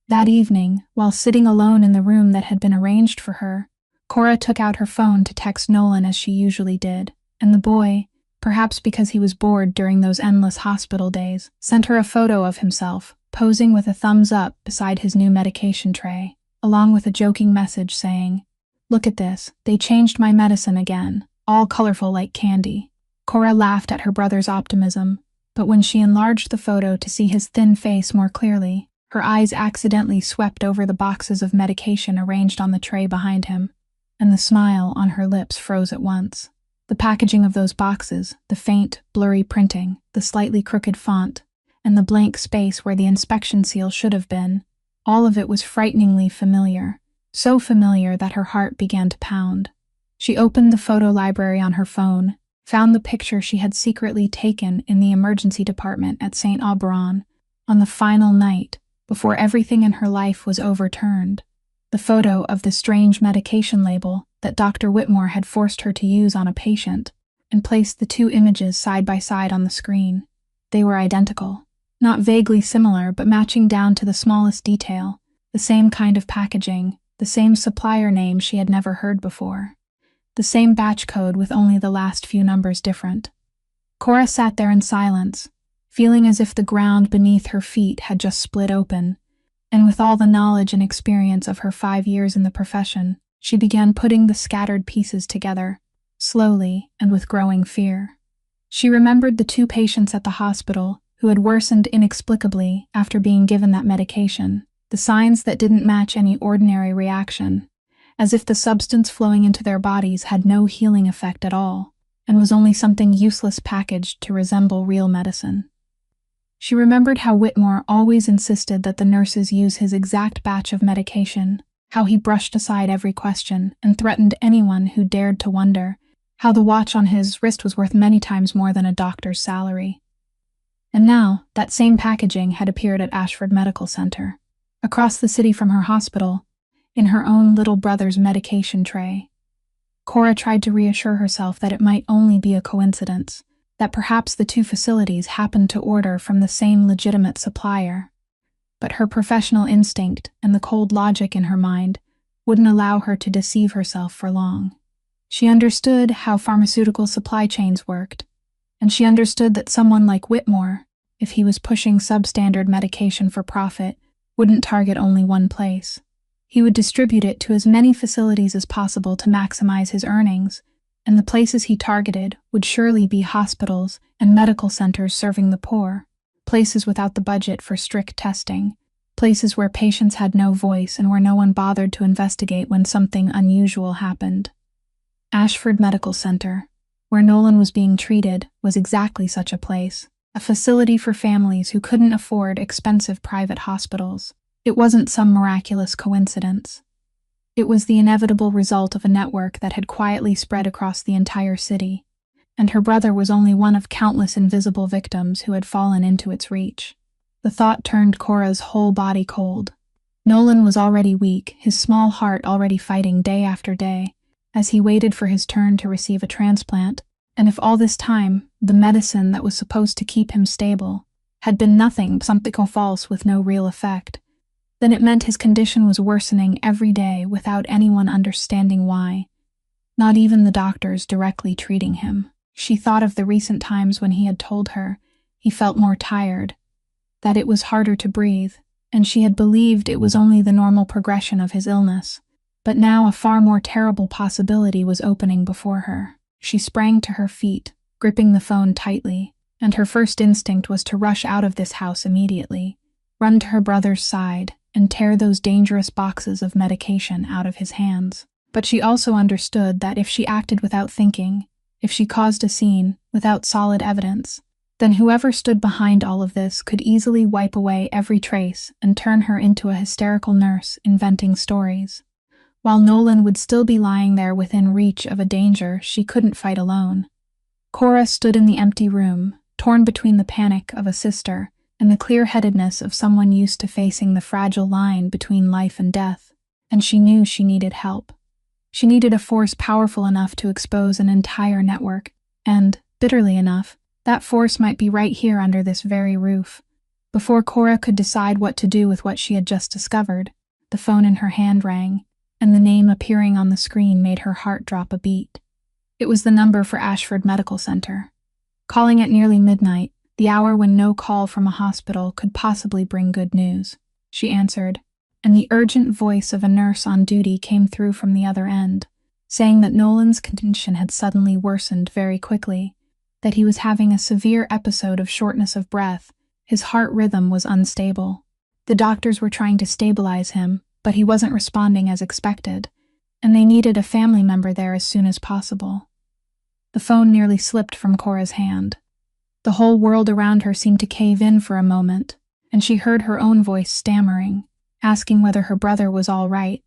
That evening, while sitting alone in the room that had been arranged for her, Cora took out her phone to text Nolan as she usually did, and the boy, perhaps because he was bored during those endless hospital days, sent her a photo of himself, posing with a thumbs up beside his new medication tray, along with a joking message saying, "Look at this, they changed my medicine again, all colorful like candy." Cora laughed at her brother's optimism, but when she enlarged the photo to see his thin face more clearly, her eyes accidentally swept over the boxes of medication arranged on the tray behind him, and the smile on her lips froze at once. The packaging of those boxes, the faint, blurry printing, the slightly crooked font, and the blank space where the inspection seal should have been, all of it was frighteningly familiar, so familiar that her heart began to pound. She opened the photo library on her phone, found the picture she had secretly taken in the emergency department at St. Auberon on the final night before everything in her life was overturned. The photo of the strange medication label that Dr. Whitmore had forced her to use on a patient, and placed the two images side by side on the screen. They were identical, not vaguely similar, but matching down to the smallest detail, the same kind of packaging, the same supplier name she had never heard before, the same batch code with only the last few numbers different. Cora sat there in silence, feeling as if the ground beneath her feet had just split open, and with all the knowledge and experience of her 5 years in the profession, she began putting the scattered pieces together, slowly and with growing fear. She remembered the 2 patients at the hospital who had worsened inexplicably after being given that medication, the signs that didn't match any ordinary reaction, as if the substance flowing into their bodies had no healing effect at all, and was only something useless packaged to resemble real medicine. She remembered how Whitmore always insisted that the nurses use his exact batch of medication, how he brushed aside every question and threatened anyone who dared to wonder, how the watch on his wrist was worth many times more than a doctor's salary. And now, that same packaging had appeared at Ashford Medical Center, across the city from her hospital, in her own little brother's medication tray. Cora tried to reassure herself that it might only be a coincidence, that perhaps the 2 facilities happened to order from the same legitimate supplier. But her professional instinct and the cold logic in her mind wouldn't allow her to deceive herself for long. She understood how pharmaceutical supply chains worked, and she understood that someone like Whitmore, if he was pushing substandard medication for profit, wouldn't target only one place. He would distribute it to as many facilities as possible to maximize his earnings, and the places he targeted would surely be hospitals and medical centers serving the poor, places without the budget for strict testing, places where patients had no voice and where no one bothered to investigate when something unusual happened. Ashford Medical Center, where Nolan was being treated, was exactly such a place, a facility for families who couldn't afford expensive private hospitals. It wasn't some miraculous coincidence. It was the inevitable result of a network that had quietly spread across the entire city, and her brother was only one of countless invisible victims who had fallen into its reach. The thought turned Cora's whole body cold. Nolan was already weak, his small heart already fighting day after day, as he waited for his turn to receive a transplant, and if all this time, the medicine that was supposed to keep him stable had been nothing, something false with no real effect, then it meant his condition was worsening every day without anyone understanding why, not even the doctors directly treating him. She thought of the recent times when he had told her he felt more tired, that it was harder to breathe, and she had believed it was only the normal progression of his illness. But now a far more terrible possibility was opening before her. She sprang to her feet, gripping the phone tightly, and her first instinct was to rush out of this house immediately, run to her brother's side, and tear those dangerous boxes of medication out of his hands. But she also understood that if she acted without thinking, if she caused a scene without solid evidence, then whoever stood behind all of this could easily wipe away every trace and turn her into a hysterical nurse inventing stories. while Nolan would still be lying there within reach of a danger she couldn't fight alone. Cora stood in the empty room, torn between the panic of a sister and the clear-headedness of someone used to facing the fragile line between life and death, and she knew she needed help. She needed a force powerful enough to expose an entire network, and, bitterly enough, that force might be right here under this very roof. Before Cora could decide what to do with what she had just discovered, the phone in her hand rang, and the name appearing on the screen made her heart drop a beat. It was the number for Ashford Medical Center. Calling at nearly midnight, the hour when no call from a hospital could possibly bring good news. She answered, and the urgent voice of a nurse on duty came through from the other end, saying that Nolan's condition had suddenly worsened very quickly, that he was having a severe episode of shortness of breath. His heart rhythm was unstable. The doctors were trying to stabilize him, but he wasn't responding as expected, and they needed a family member there as soon as possible. The phone nearly slipped from Cora's hand. The whole world around her seemed to cave in for a moment, and she heard her own voice stammering, asking whether her brother was all right,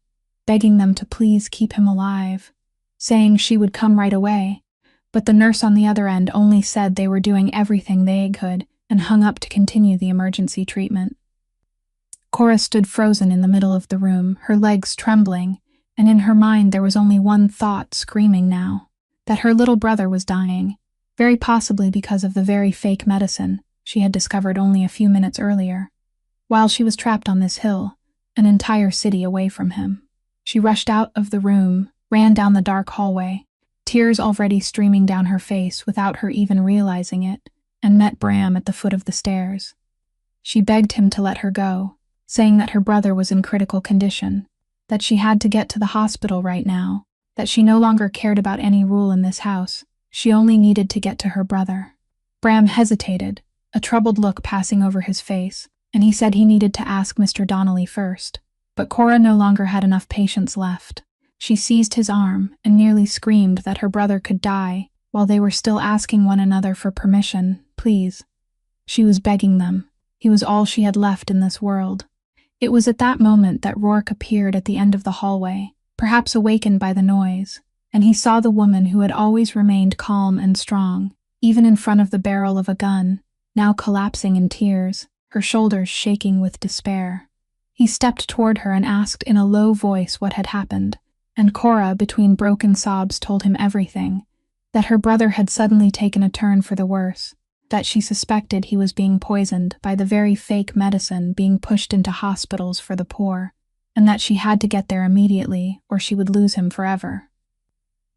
begging them to please keep him alive, saying she would come right away, but the nurse on the other end only said they were doing everything they could and hung up to continue the emergency treatment. Cora stood frozen in the middle of the room, her legs trembling, and in her mind there was only one thought screaming now, that her little brother was dying, very possibly because of the very fake medicine she had discovered only a few minutes earlier, while she was trapped on this hill, an entire city away from him. She rushed out of the room, ran down the dark hallway, tears already streaming down her face without her even realizing it, and met Bram at the foot of the stairs. She begged him to let her go, saying that her brother was in critical condition, that she had to get to the hospital right now, that she no longer cared about any rule in this house, she only needed to get to her brother. Bram hesitated, a troubled look passing over his face, and he said he needed to ask Mr. Donnelly first, but Cora no longer had enough patience left. She seized his arm and nearly screamed that her brother could die, while they were still asking one another for permission, please. She was begging them. He was all she had left in this world. It was at that moment that Rourke appeared at the end of the hallway, perhaps awakened by the noise, and he saw the woman who had always remained calm and strong, even in front of the barrel of a gun, now collapsing in tears, her shoulders shaking with despair. He stepped toward her and asked in a low voice what had happened, and Cora, between broken sobs, told him everything, that her brother had suddenly taken a turn for the worse, that she suspected he was being poisoned by the very fake medicine being pushed into hospitals for the poor, and that she had to get there immediately or she would lose him forever.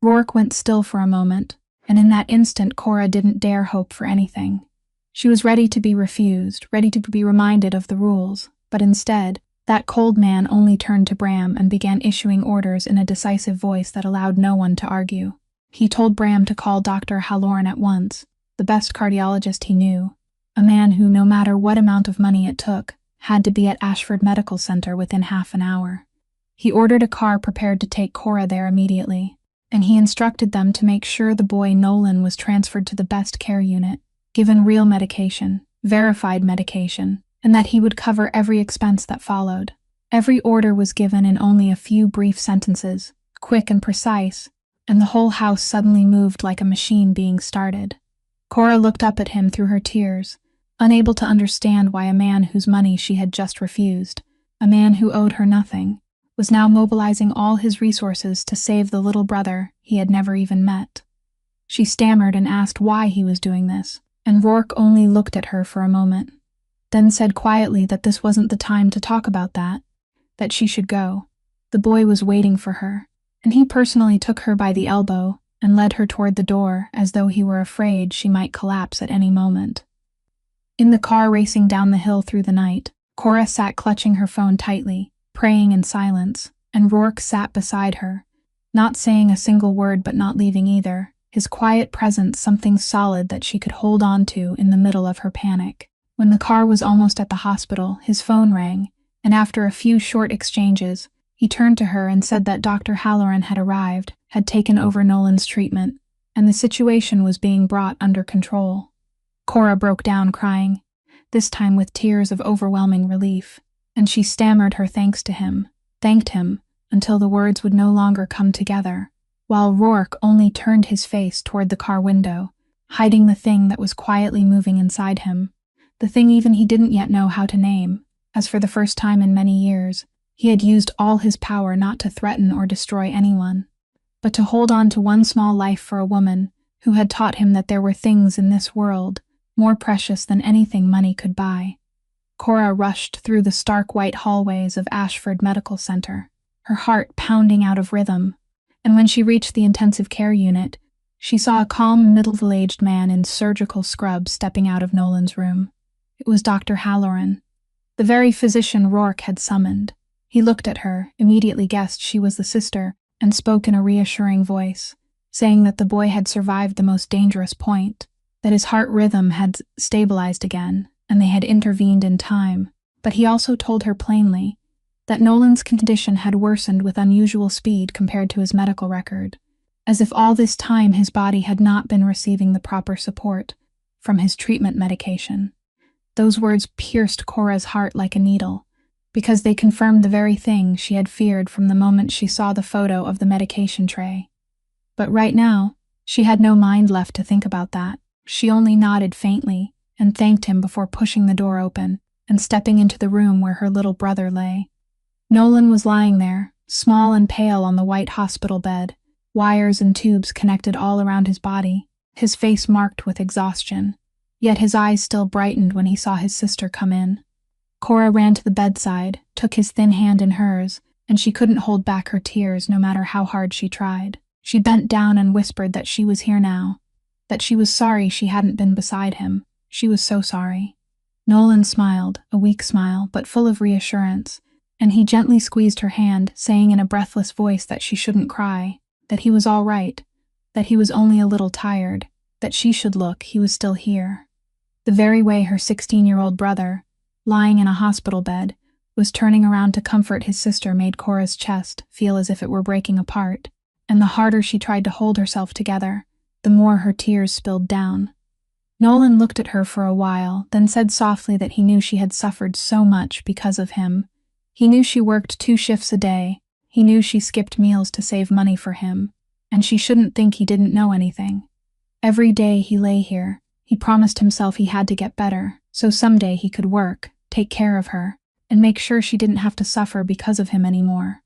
Rourke went still for a moment, and in that instant Cora didn't dare hope for anything. She was ready to be refused, ready to be reminded of the rules, but instead, that cold man only turned to Bram and began issuing orders in a decisive voice that allowed no one to argue. He told Bram to call Dr. Halloran at once, the best cardiologist he knew, a man who, no matter what amount of money it took, had to be at Ashford Medical Center within half an hour. He ordered a car prepared to take Cora there immediately, and he instructed them to make sure the boy Nolan was transferred to the best care unit, given real medication, verified medication, and that he would cover every expense that followed. Every order was given in only a few brief sentences, quick and precise, and the whole house suddenly moved like a machine being started. Cora looked up at him through her tears, unable to understand why a man whose money she had just refused, a man who owed her nothing, was now mobilizing all his resources to save the little brother he had never even met. She stammered and asked why he was doing this, and Rourke only looked at her for a moment, then said quietly that this wasn't the time to talk about that she should go. The boy was waiting for her, and he personally took her by the elbow and led her toward the door as though he were afraid she might collapse at any moment. In the car racing down the hill through the night, Cora sat clutching her phone tightly, praying in silence, and Rourke sat beside her, not saying a single word but not leaving either, his quiet presence something solid that she could hold on to in the middle of her panic. When the car was almost at the hospital, his phone rang, and after a few short exchanges, he turned to her and said that Dr. Halloran had arrived, had taken over Nolan's treatment, and the situation was being brought under control. Cora broke down crying, this time with tears of overwhelming relief, and she stammered her thanks to him, thanked him, until the words would no longer come together, while Rourke only turned his face toward the car window, hiding the thing that was quietly moving inside him, the thing even he didn't yet know how to name, as for the first time in many years, he had used all his power not to threaten or destroy anyone, but to hold on to one small life for a woman who had taught him that there were things in this world more precious than anything money could buy. Cora rushed through the stark white hallways of Ashford Medical Center, her heart pounding out of rhythm, and when she reached the intensive care unit, she saw a calm, middle-aged man in surgical scrubs stepping out of Nolan's room. It was Dr. Halloran, the very physician Rourke had summoned. He looked at her, immediately guessed she was the sister, and spoke in a reassuring voice, saying that the boy had survived the most dangerous point, that his heart rhythm had stabilized again, and they had intervened in time. But he also told her plainly that Nolan's condition had worsened with unusual speed compared to his medical record, as if all this time his body had not been receiving the proper support from his treatment medication. Those words pierced Cora's heart like a needle, because they confirmed the very thing she had feared from the moment she saw the photo of the medication tray. But right now, she had no mind left to think about that. She only nodded faintly and thanked him before pushing the door open and stepping into the room where her little brother lay. Nolan was lying there, small and pale on the white hospital bed, wires and tubes connected all around his body, his face marked with exhaustion. Yet his eyes still brightened when he saw his sister come in. Cora ran to the bedside, took his thin hand in hers, and she couldn't hold back her tears no matter how hard she tried. She bent down and whispered that she was here now, that she was sorry she hadn't been beside him. She was so sorry. Nolan smiled, a weak smile, but full of reassurance, and he gently squeezed her hand, saying in a breathless voice that she shouldn't cry, that he was all right, that he was only a little tired, that she should look, he was still here. The very way her 16-year-old brother, lying in a hospital bed, was turning around to comfort his sister made Cora's chest feel as if it were breaking apart, and the harder she tried to hold herself together, the more her tears spilled down. Nolan looked at her for a while, then said softly that he knew she had suffered so much because of him. He knew she worked 2 shifts a day, he knew she skipped meals to save money for him, and she shouldn't think he didn't know anything. Every day he lay here, he promised himself he had to get better, so someday he could work, take care of her, and make sure she didn't have to suffer because of him anymore.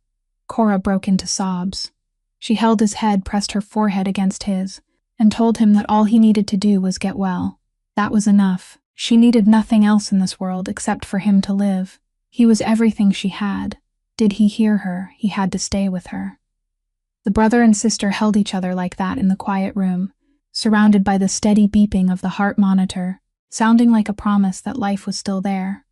Cora broke into sobs. She held his head, pressed her forehead against his, and told him that all he needed to do was get well. That was enough. She needed nothing else in this world except for him to live. He was everything she had. Did he hear her, he had to stay with her. The brother and sister held each other like that in the quiet room, surrounded by the steady beeping of the heart monitor, sounding like a promise that life was still there.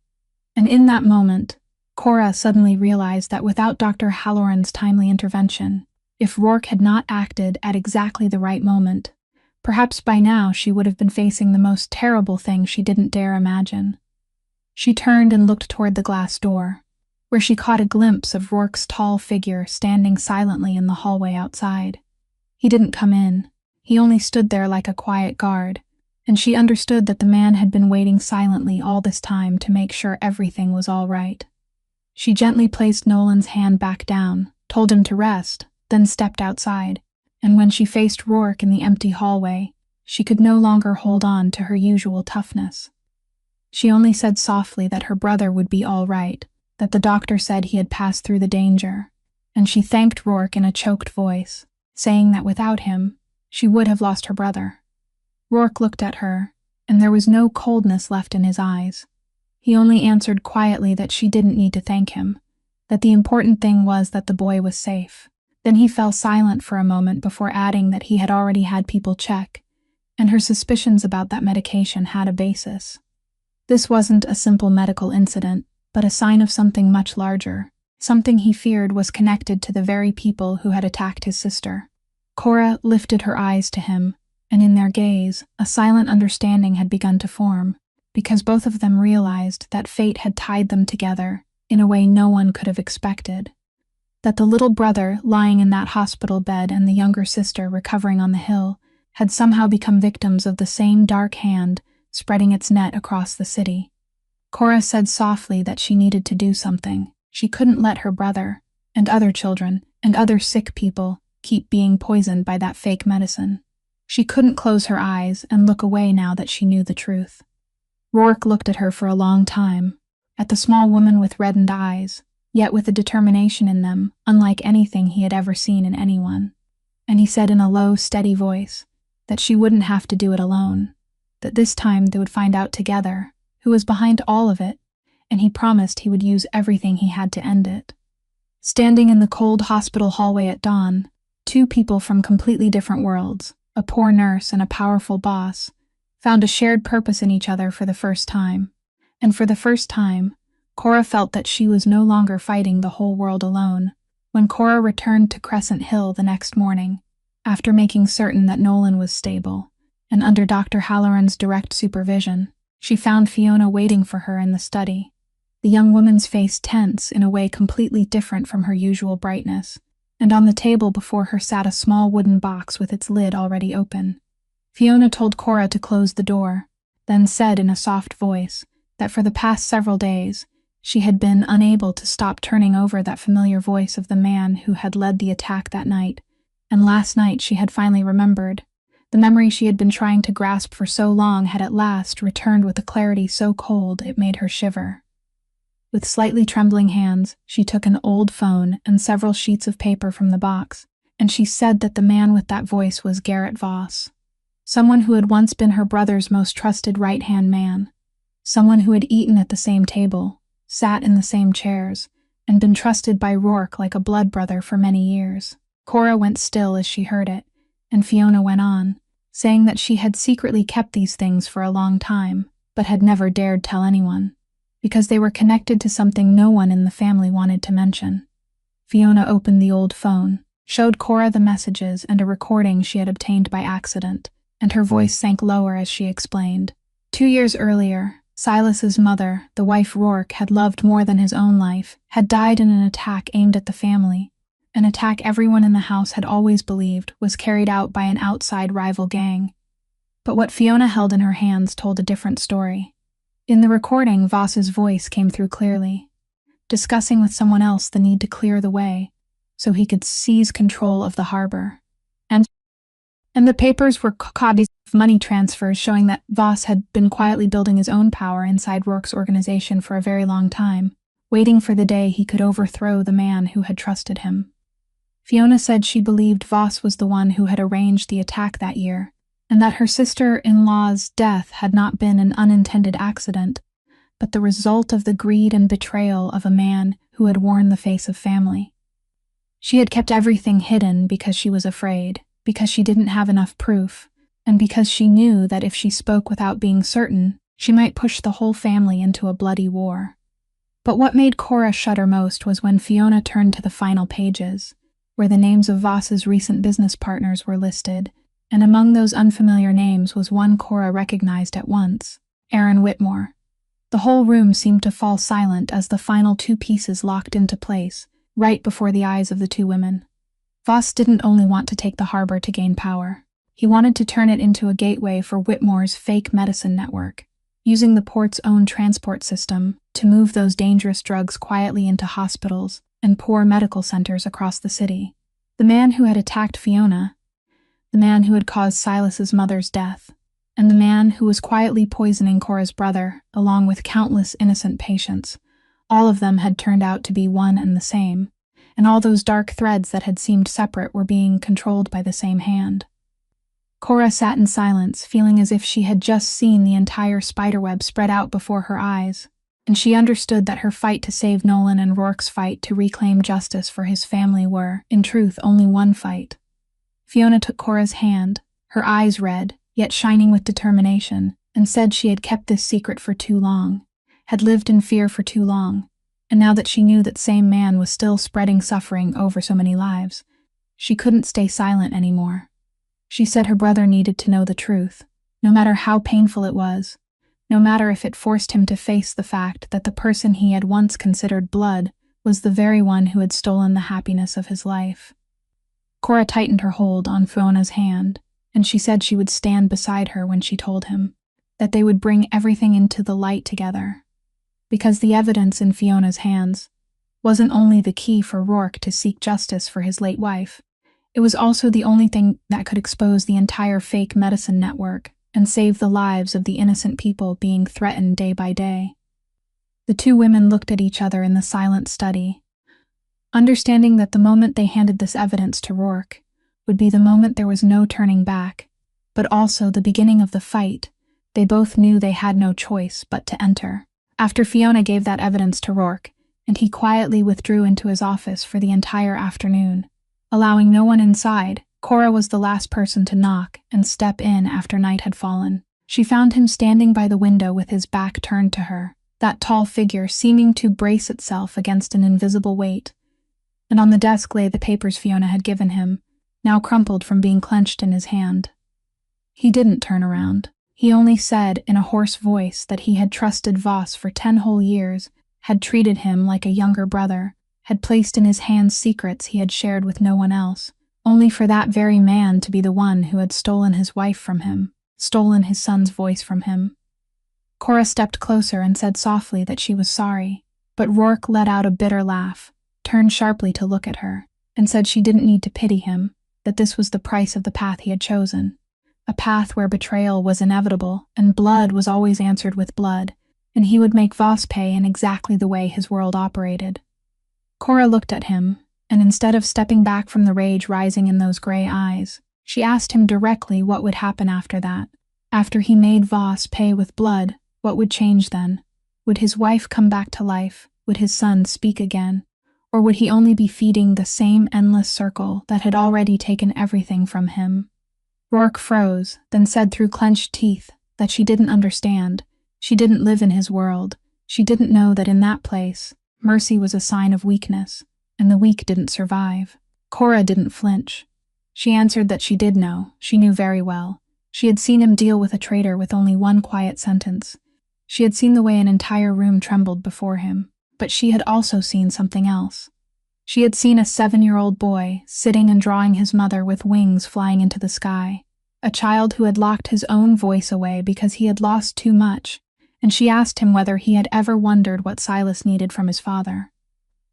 And in that moment, Cora suddenly realized that without Dr. Halloran's timely intervention, if Rourke had not acted at exactly the right moment, perhaps by now she would have been facing the most terrible thing she didn't dare imagine. She turned and looked toward the glass door, where she caught a glimpse of Rourke's tall figure standing silently in the hallway outside. He didn't come in. He only stood there like a quiet guard, and she understood that the man had been waiting silently all this time to make sure everything was all right. She gently placed Nolan's hand back down, told him to rest, then stepped outside, and when she faced Rourke in the empty hallway, she could no longer hold on to her usual toughness. She only said softly that her brother would be all right, that the doctor said he had passed through the danger, and she thanked Rourke in a choked voice, saying that without him, she would have lost her brother. Rourke looked at her, and there was no coldness left in his eyes. He only answered quietly that she didn't need to thank him, that the important thing was that the boy was safe. Then he fell silent for a moment before adding that he had already had people check, and her suspicions about that medication had a basis. This wasn't a simple medical incident, but a sign of something much larger, something he feared was connected to the very people who had attacked his sister. Cora lifted her eyes to him, and in their gaze, a silent understanding had begun to form, because both of them realized that fate had tied them together in a way no one could have expected. That the little brother lying in that hospital bed and the younger sister recovering on the hill had somehow become victims of the same dark hand spreading its net across the city. Cora said softly that she needed to do something. She couldn't let her brother, and other children, and other sick people keep being poisoned by that fake medicine. She couldn't close her eyes and look away now that she knew the truth. Rourke looked at her for a long time, at the small woman with reddened eyes, yet with a determination in them unlike anything he had ever seen in anyone. And he said in a low, steady voice that she wouldn't have to do it alone, that this time they would find out together who was behind all of it, and he promised he would use everything he had to end it. Standing in the cold hospital hallway at dawn, two people from completely different worlds, a poor nurse and a powerful boss, found a shared purpose in each other for the first time. And for the first time, Cora felt that she was no longer fighting the whole world alone. When Cora returned to Crescent Hill the next morning, after making certain that Nolan was stable, and under Dr. Halloran's direct supervision, she found Fiona waiting for her in the study, the young woman's face tense in a way completely different from her usual brightness, and on the table before her sat a small wooden box with its lid already open. Fiona told Cora to close the door, then said in a soft voice that for the past several days she had been unable to stop turning over that familiar voice of the man who had led the attack that night, and last night she had finally remembered. The memory she had been trying to grasp for so long had at last returned with a clarity so cold it made her shiver. With slightly trembling hands, she took an old phone and several sheets of paper from the box, and she said that the man with that voice was Garrett Voss, someone who had once been her brother's most trusted right-hand man, someone who had eaten at the same table, sat in the same chairs, and been trusted by Rourke like a blood brother for many years. Cora went still as she heard it, and Fiona went on, saying that she had secretly kept these things for a long time, but had never dared tell anyone, because they were connected to something no one in the family wanted to mention. Fiona opened the old phone, showed Cora the messages and a recording she had obtained by accident, and her voice sank lower as she explained. 2 years earlier, Silas's mother, the wife Rourke had loved more than his own life, had died in an attack aimed at the family, an attack everyone in the house had always believed was carried out by an outside rival gang. But what Fiona held in her hands told a different story. In the recording, Voss's voice came through clearly, discussing with someone else the need to clear the way so he could seize control of the harbor. And the papers were copies of money transfers showing that Voss had been quietly building his own power inside Rourke's organization for a very long time, waiting for the day he could overthrow the man who had trusted him. Fiona said she believed Voss was the one who had arranged the attack that year, and that her sister-in-law's death had not been an unintended accident, but the result of the greed and betrayal of a man who had worn the face of family. She had kept everything hidden because she was afraid, because she didn't have enough proof, and because she knew that if she spoke without being certain, she might push the whole family into a bloody war. But what made Cora shudder most was when Fiona turned to the final pages, where the names of Voss's recent business partners were listed, and among those unfamiliar names was one Cora recognized at once, Aaron Whitmore. The whole room seemed to fall silent as the final two pieces locked into place, right before the eyes of the two women. Voss didn't only want to take the harbor to gain power. He wanted to turn it into a gateway for Whitmore's fake medicine network, using the port's own transport system to move those dangerous drugs quietly into hospitals and poor medical centers across the city. The man who had attacked Fiona, the man who had caused Silas's mother's death, and the man who was quietly poisoning Cora's brother, along with countless innocent patients, all of them had turned out to be one and the same, and all those dark threads that had seemed separate were being controlled by the same hand. Cora sat in silence, feeling as if she had just seen the entire spiderweb spread out before her eyes, and she understood that her fight to save Nolan and Rourke's fight to reclaim justice for his family were, in truth, only one fight. Fiona took Cora's hand, her eyes red, yet shining with determination, and said she had kept this secret for too long, had lived in fear for too long, and now that she knew that same man was still spreading suffering over so many lives, she couldn't stay silent anymore. She said her brother needed to know the truth, no matter how painful it was, no matter if it forced him to face the fact that the person he had once considered blood was the very one who had stolen the happiness of his life. Cora tightened her hold on Fiona's hand, and she said she would stand beside her when she told him, that they would bring everything into the light together. Because the evidence in Fiona's hands, wasn't only the key for Rourke to seek justice for his late wife, it was also the only thing that could expose the entire fake medicine network and save the lives of the innocent people being threatened day by day. The two women looked at each other in the silent study, understanding that the moment they handed this evidence to Rourke would be the moment there was no turning back, but also the beginning of the fight. They both knew they had no choice but to enter. After Fiona gave that evidence to Rourke, and he quietly withdrew into his office for the entire afternoon, allowing no one inside, Cora was the last person to knock and step in after night had fallen. She found him standing by the window with his back turned to her, that tall figure seeming to brace itself against an invisible weight. And on the desk lay the papers Fiona had given him, now crumpled from being clenched in his hand. He didn't turn around. He only said in a hoarse voice that he had trusted Voss for 10 whole years, had treated him like a younger brother, had placed in his hands secrets he had shared with no one else, only for that very man to be the one who had stolen his wife from him, stolen his son's voice from him. Cora stepped closer and said softly that she was sorry, but Rourke let out a bitter laugh, turned sharply to look at her, and said she didn't need to pity him, that this was the price of the path he had chosen. A path where betrayal was inevitable, and blood was always answered with blood, and he would make Voss pay in exactly the way his world operated. Cora looked at him, and instead of stepping back from the rage rising in those gray eyes, she asked him directly what would happen after that. After he made Voss pay with blood, what would change then? Would his wife come back to life? Would his son speak again? Or would he only be feeding the same endless circle that had already taken everything from him? Rourke froze, then said through clenched teeth that she didn't understand. She didn't live in his world. She didn't know that in that place, mercy was a sign of weakness, and the weak didn't survive. Cora didn't flinch. She answered that she did know. She knew very well. She had seen him deal with a traitor with only one quiet sentence. She had seen the way an entire room trembled before him, but she had also seen something else. She had seen a 7-year-old boy sitting and drawing his mother with wings flying into the sky, a child who had locked his own voice away because he had lost too much, and she asked him whether he had ever wondered what Silas needed from his father.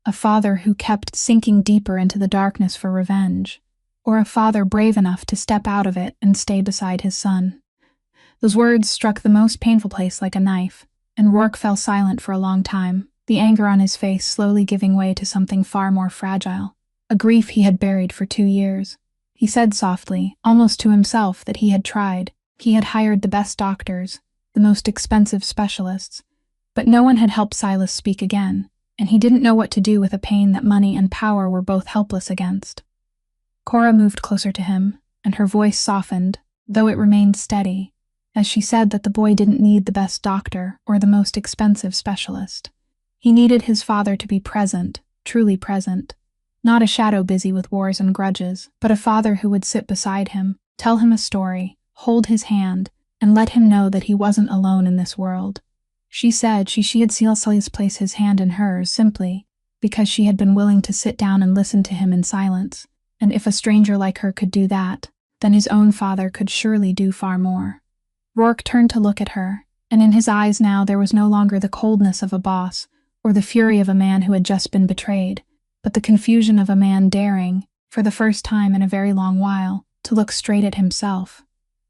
A father who kept sinking deeper into the darkness for revenge, or a father brave enough to step out of it and stay beside his son. Those words struck the most painful place like a knife, and Rourke fell silent for a long time, the anger on his face slowly giving way to something far more fragile, a grief he had buried for 2 years. He said softly, almost to himself, that he had tried. He had hired the best doctors, the most expensive specialists, but no one had helped Silas speak again, and he didn't know what to do with a pain that money and power were both helpless against. Cora moved closer to him, and her voice softened, though it remained steady, as she said that the boy didn't need the best doctor or the most expensive specialist. He needed his father to be present, truly present, not a shadow busy with wars and grudges, but a father who would sit beside him, tell him a story, hold his hand, and let him know that he wasn't alone in this world. She said she had seen Silas place his hand in hers simply because she had been willing to sit down and listen to him in silence, and if a stranger like her could do that, then his own father could surely do far more. Rourke turned to look at her, and in his eyes now there was no longer the coldness of a boss or the fury of a man who had just been betrayed, but the confusion of a man daring, for the first time in a very long while, to look straight at himself.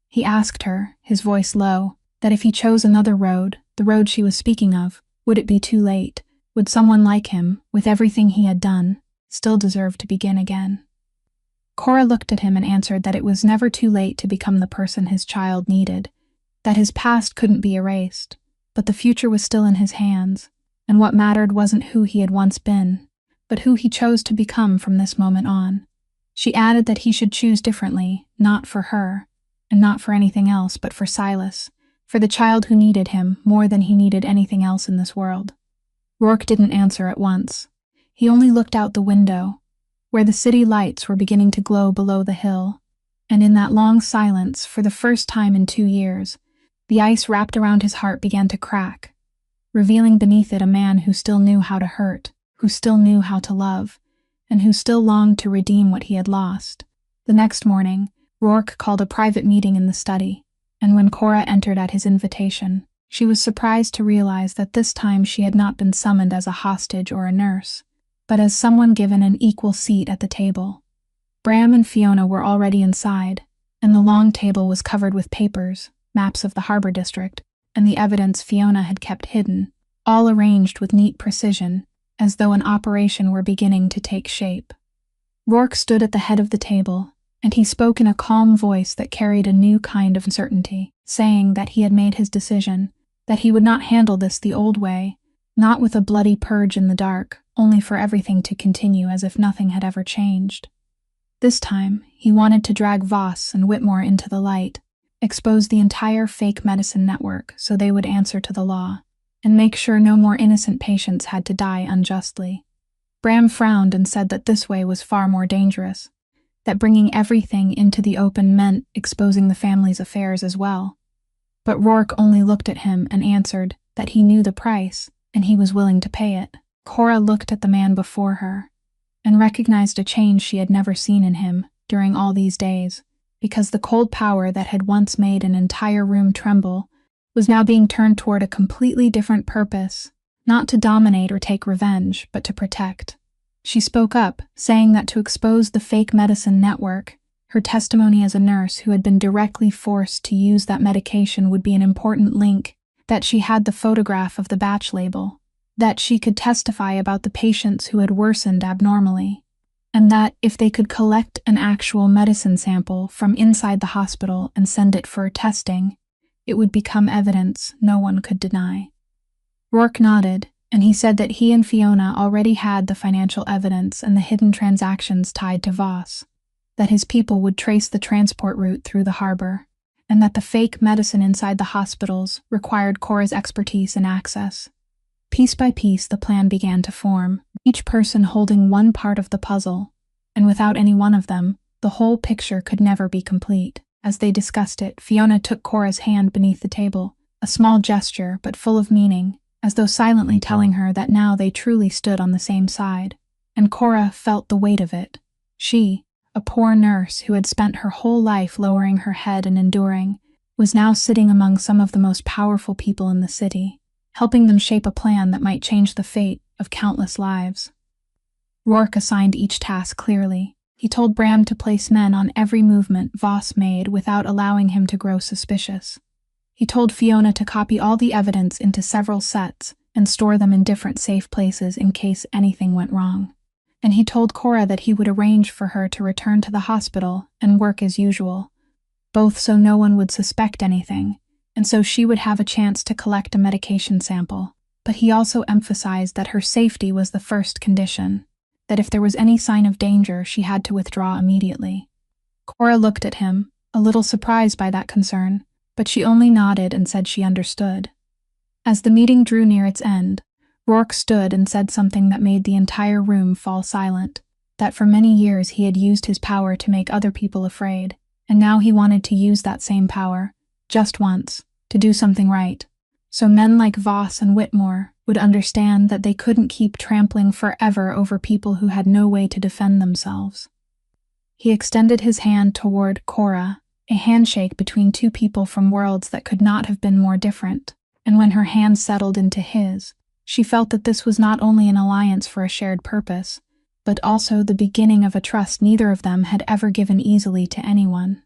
He asked her, his voice low, that if he chose another road, the road she was speaking of, would it be too late? Would someone like him, with everything he had done, still deserve to begin again? Cora looked at him and answered that it was never too late to become the person his child needed, that his past couldn't be erased, but the future was still in his hands, and what mattered wasn't who he had once been, but who he chose to become from this moment on. She added that he should choose differently, not for her, and not for anything else but for Silas, for the child who needed him more than he needed anything else in this world. Rourke didn't answer at once. He only looked out the window, where the city lights were beginning to glow below the hill, and in that long silence, for the first time in 2 years, the ice wrapped around his heart began to crack, revealing beneath it a man who still knew how to hurt, who still knew how to love, and who still longed to redeem what he had lost. The next morning, Rourke called a private meeting in the study, and when Cora entered at his invitation, she was surprised to realize that this time she had not been summoned as a hostage or a nurse. but as someone given an equal seat at the table. Bram and Fiona were already inside, and the long table was covered with papers, maps of the harbor district, and the evidence Fiona had kept hidden, all arranged with neat precision, as though an operation were beginning to take shape. Rourke stood at the head of the table, and he spoke in a calm voice that carried a new kind of certainty, saying that he had made his decision, that he would not handle this the old way, not with a bloody purge in the dark, only for everything to continue as if nothing had ever changed. This time, he wanted to drag Voss and Whitmore into the light, expose the entire fake medicine network so they would answer to the law, and make sure no more innocent patients had to die unjustly. Bram frowned and said that this way was far more dangerous, that bringing everything into the open meant exposing the family's affairs as well. But Rourke only looked at him and answered that he knew the price, and he was willing to pay it. Cora looked at the man before her, and recognized a change she had never seen in him during all these days, because the cold power that had once made an entire room tremble was now being turned toward a completely different purpose, not to dominate or take revenge, but to protect. She spoke up, saying that to expose the fake medicine network, her testimony as a nurse who had been directly forced to use that medication would be an important link, that she had the photograph of the batch label, that she could testify about the patients who had worsened abnormally, and that if they could collect an actual medicine sample from inside the hospital and send it for testing, it would become evidence no one could deny. Rourke nodded, and he said that he and Fiona already had the financial evidence and the hidden transactions tied to Voss, that his people would trace the transport route through the harbor, and that the fake medicine inside the hospitals required Cora's expertise and access. Piece by piece, the plan began to form, each person holding one part of the puzzle, and without any one of them, the whole picture could never be complete. As they discussed it, Fiona took Cora's hand beneath the table, a small gesture but full of meaning, as though silently telling her that now they truly stood on the same side. And Cora felt the weight of it. She, a poor nurse who had spent her whole life lowering her head and enduring, was now sitting among some of the most powerful people in the city, helping them shape a plan that might change the fate of countless lives. Rourke assigned each task clearly. He told Bram to place men on every movement Voss made without allowing him to grow suspicious. He told Fiona to copy all the evidence into several sets and store them in different safe places in case anything went wrong. And he told Cora that he would arrange for her to return to the hospital and work as usual, both so no one would suspect anything, and so she would have a chance to collect a medication sample. But he also emphasized that her safety was the first condition, that if there was any sign of danger, she had to withdraw immediately. Cora looked at him, a little surprised by that concern, but she only nodded and said she understood. As the meeting drew near its end, Rourke stood and said something that made the entire room fall silent, that for many years he had used his power to make other people afraid, and now he wanted to use that same power, just once, to do something right, so men like Voss and Whitmore would understand that they couldn't keep trampling forever over people who had no way to defend themselves. He extended his hand toward Cora, a handshake between two people from worlds that could not have been more different, and when her hand settled into his, she felt that this was not only an alliance for a shared purpose, but also the beginning of a trust neither of them had ever given easily to anyone.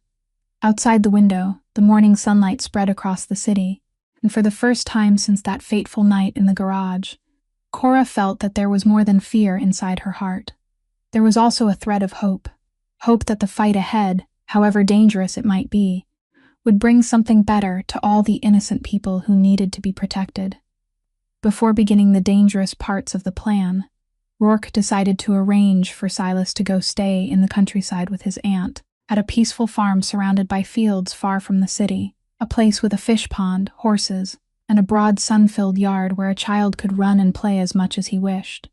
Outside the window, the morning sunlight spread across the city, and for the first time since that fateful night in the garage, Cora felt that there was more than fear inside her heart. There was also a thread of hope that the fight ahead, however dangerous it might be, would bring something better to all the innocent people who needed to be protected. Before beginning the dangerous parts of the plan, Rourke decided to arrange for Silas to go stay in the countryside with his aunt, at a peaceful farm surrounded by fields far from the city, a place with a fish pond, horses, and a broad sun-filled yard where a child could run and play as much as he wished.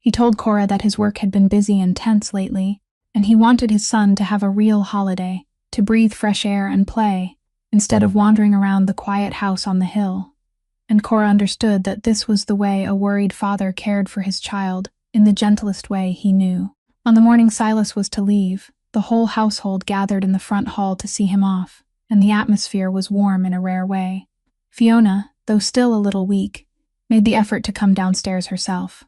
He told Cora that his work had been busy and tense lately, and he wanted his son to have a real holiday, to breathe fresh air and play, instead of wandering around the quiet house on the hill. And Cora understood that this was the way a worried father cared for his child, in the gentlest way he knew. On the morning Silas was to leave, the whole household gathered in the front hall to see him off, and the atmosphere was warm in a rare way. Fiona, though still a little weak, made the effort to come downstairs herself.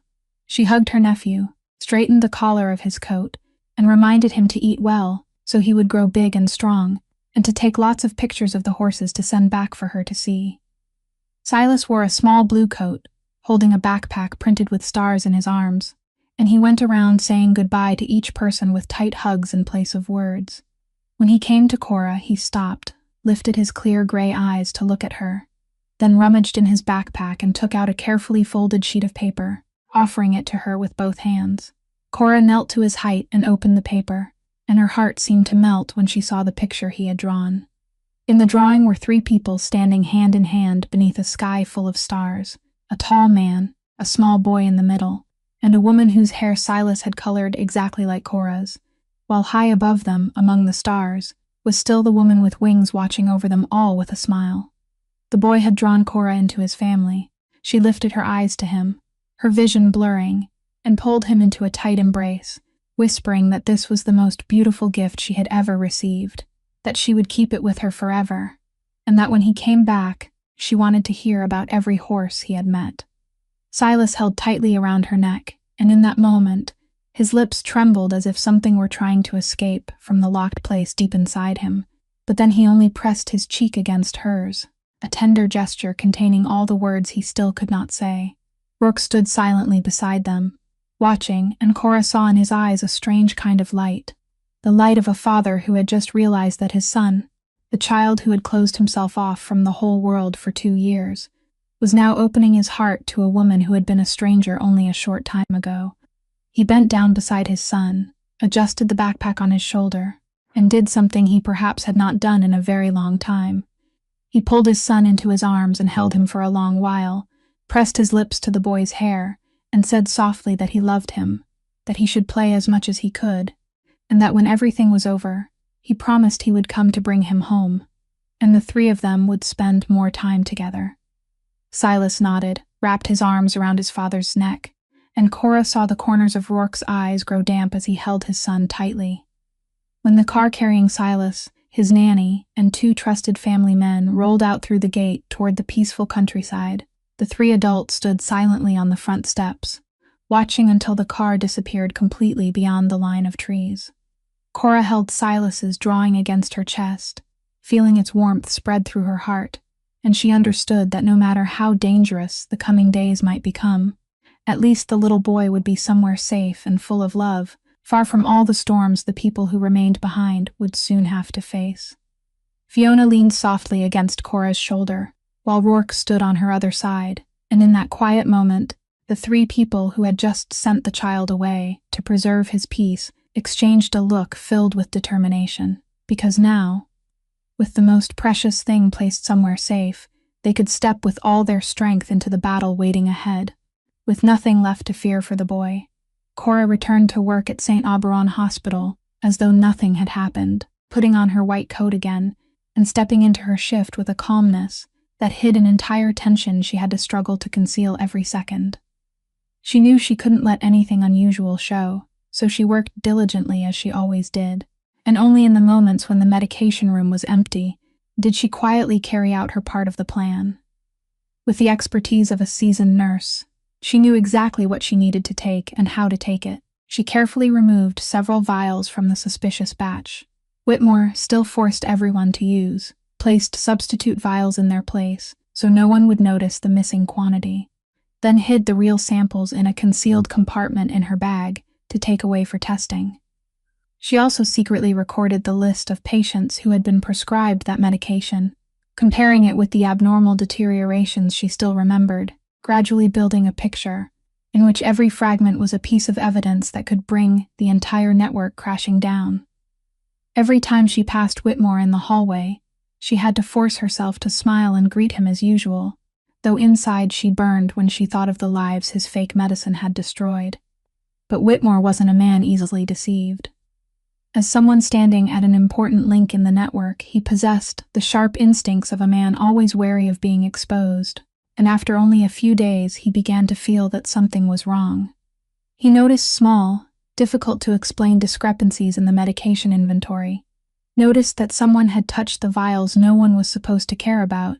She hugged her nephew, straightened the collar of his coat, and reminded him to eat well so he would grow big and strong, and to take lots of pictures of the horses to send back for her to see. Silas wore a small blue coat, holding a backpack printed with stars in his arms, and he went around saying goodbye to each person with tight hugs in place of words. When he came to Cora, he stopped, lifted his clear gray eyes to look at her, then rummaged in his backpack and took out a carefully folded sheet of paper, offering it to her with both hands. Cora knelt to his height and opened the paper, and her heart seemed to melt when she saw the picture he had drawn. In the drawing were 3 people standing hand in hand beneath a sky full of stars: a tall man, a small boy in the middle, and a woman whose hair Silas had colored exactly like Cora's, while high above them, among the stars, was still the woman with wings watching over them all with a smile. The boy had drawn Cora into his family. She lifted her eyes to him, her vision blurring, and pulled him into a tight embrace, whispering that this was the most beautiful gift she had ever received, that she would keep it with her forever, and that when he came back, she wanted to hear about every horse he had met. Silas held tightly around her neck, and in that moment, his lips trembled as if something were trying to escape from the locked place deep inside him, but then he only pressed his cheek against hers, a tender gesture containing all the words he still could not say. Rourke stood silently beside them, watching, and Cora saw in his eyes a strange kind of light, the light of a father who had just realized that his son, the child who had closed himself off from the whole world for 2 years, was now opening his heart to a woman who had been a stranger only a short time ago. He bent down beside his son, adjusted the backpack on his shoulder, and did something he perhaps had not done in a very long time. He pulled his son into his arms and held him for a long while, pressed his lips to the boy's hair, and said softly that he loved him, that he should play as much as he could, and that when everything was over, he promised he would come to bring him home, and the 3 of them would spend more time together. Silas nodded, wrapped his arms around his father's neck, and Cora saw the corners of Rourke's eyes grow damp as he held his son tightly. When the car carrying Silas, his nanny, and 2 trusted family men rolled out through the gate toward the peaceful countryside, the 3 adults stood silently on the front steps, watching until the car disappeared completely beyond the line of trees. Cora held Silas's drawing against her chest, feeling its warmth spread through her heart, and she understood that no matter how dangerous the coming days might become, at least the little boy would be somewhere safe and full of love, far from all the storms the people who remained behind would soon have to face. Fiona leaned softly against Cora's shoulder, while Rourke stood on her other side, and in that quiet moment, the 3 people who had just sent the child away to preserve his peace exchanged a look filled with determination, because now, with the most precious thing placed somewhere safe, they could step with all their strength into the battle waiting ahead. With nothing left to fear for the boy, Cora returned to work at St. Auberon Hospital as though nothing had happened, putting on her white coat again and stepping into her shift with a calmness that hid an entire tension she had to struggle to conceal every second. She knew she couldn't let anything unusual show, so she worked diligently as she always did, and only in the moments when the medication room was empty did she quietly carry out her part of the plan. With the expertise of a seasoned nurse, she knew exactly what she needed to take and how to take it. She carefully removed several vials from the suspicious batch Whitmore still forced everyone to use, placed substitute vials in their place so no one would notice the missing quantity, then hid the real samples in a concealed compartment in her bag to take away for testing. She also secretly recorded the list of patients who had been prescribed that medication, comparing it with the abnormal deteriorations she still remembered, gradually building a picture in which every fragment was a piece of evidence that could bring the entire network crashing down. Every time she passed Whitmore in the hallway, she had to force herself to smile and greet him as usual, though inside she burned when she thought of the lives his fake medicine had destroyed. But Whitmore wasn't a man easily deceived. As someone standing at an important link in the network, he possessed the sharp instincts of a man always wary of being exposed, and after only a few days he began to feel that something was wrong. He noticed small, difficult-to-explain discrepancies in the medication inventory, noticed that someone had touched the vials no one was supposed to care about,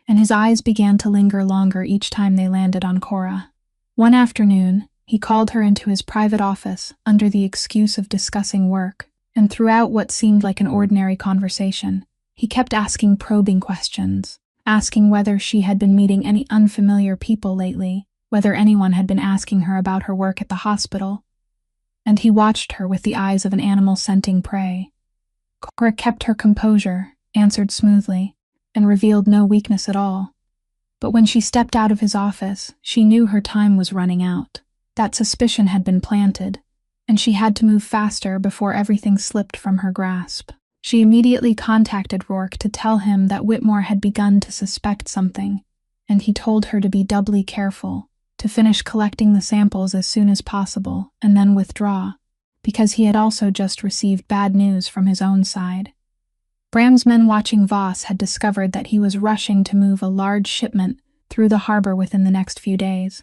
and his eyes began to linger longer each time they landed on Cora. One afternoon, He called her into his private office under the excuse of discussing work, and throughout what seemed like an ordinary conversation, he kept asking probing questions, asking whether she had been meeting any unfamiliar people lately, whether anyone had been asking her about her work at the hospital. And he watched her with the eyes of an animal scenting prey. Cora kept her composure, answered smoothly, and revealed no weakness at all. But when she stepped out of his office, she knew her time was running out. That suspicion had been planted, and she had to move faster before everything slipped from her grasp. She immediately contacted Rourke to tell him that Whitmore had begun to suspect something, and he told her to be doubly careful, to finish collecting the samples as soon as possible, and then withdraw, because he had also just received bad news from his own side. Bram's men watching Voss had discovered that he was rushing to move a large shipment through the harbor within the next few days,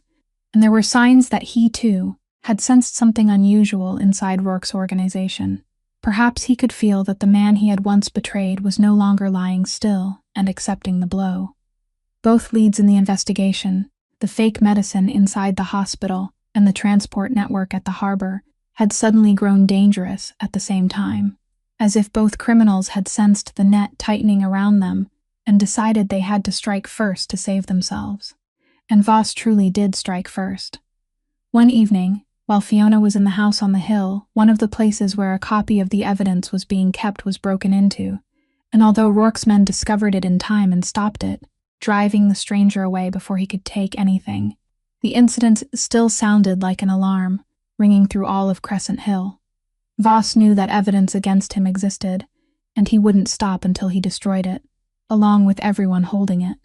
and there were signs that he, too, had sensed something unusual inside Rourke's organization. Perhaps he could feel that the man he had once betrayed was no longer lying still and accepting the blow. Both leads in the investigation, the fake medicine inside the hospital and the transport network at the harbor, had suddenly grown dangerous at the same time, as if both criminals had sensed the net tightening around them and decided they had to strike first to save themselves. And Voss truly did strike first. One evening, while Fiona was in the house on the hill, one of the places where a copy of the evidence was being kept was broken into, and although Rourke's men discovered it in time and stopped it, driving the stranger away before he could take anything, the incident still sounded like an alarm, ringing through all of Crescent Hill. Voss knew that evidence against him existed, and he wouldn't stop until he destroyed it, along with everyone holding it.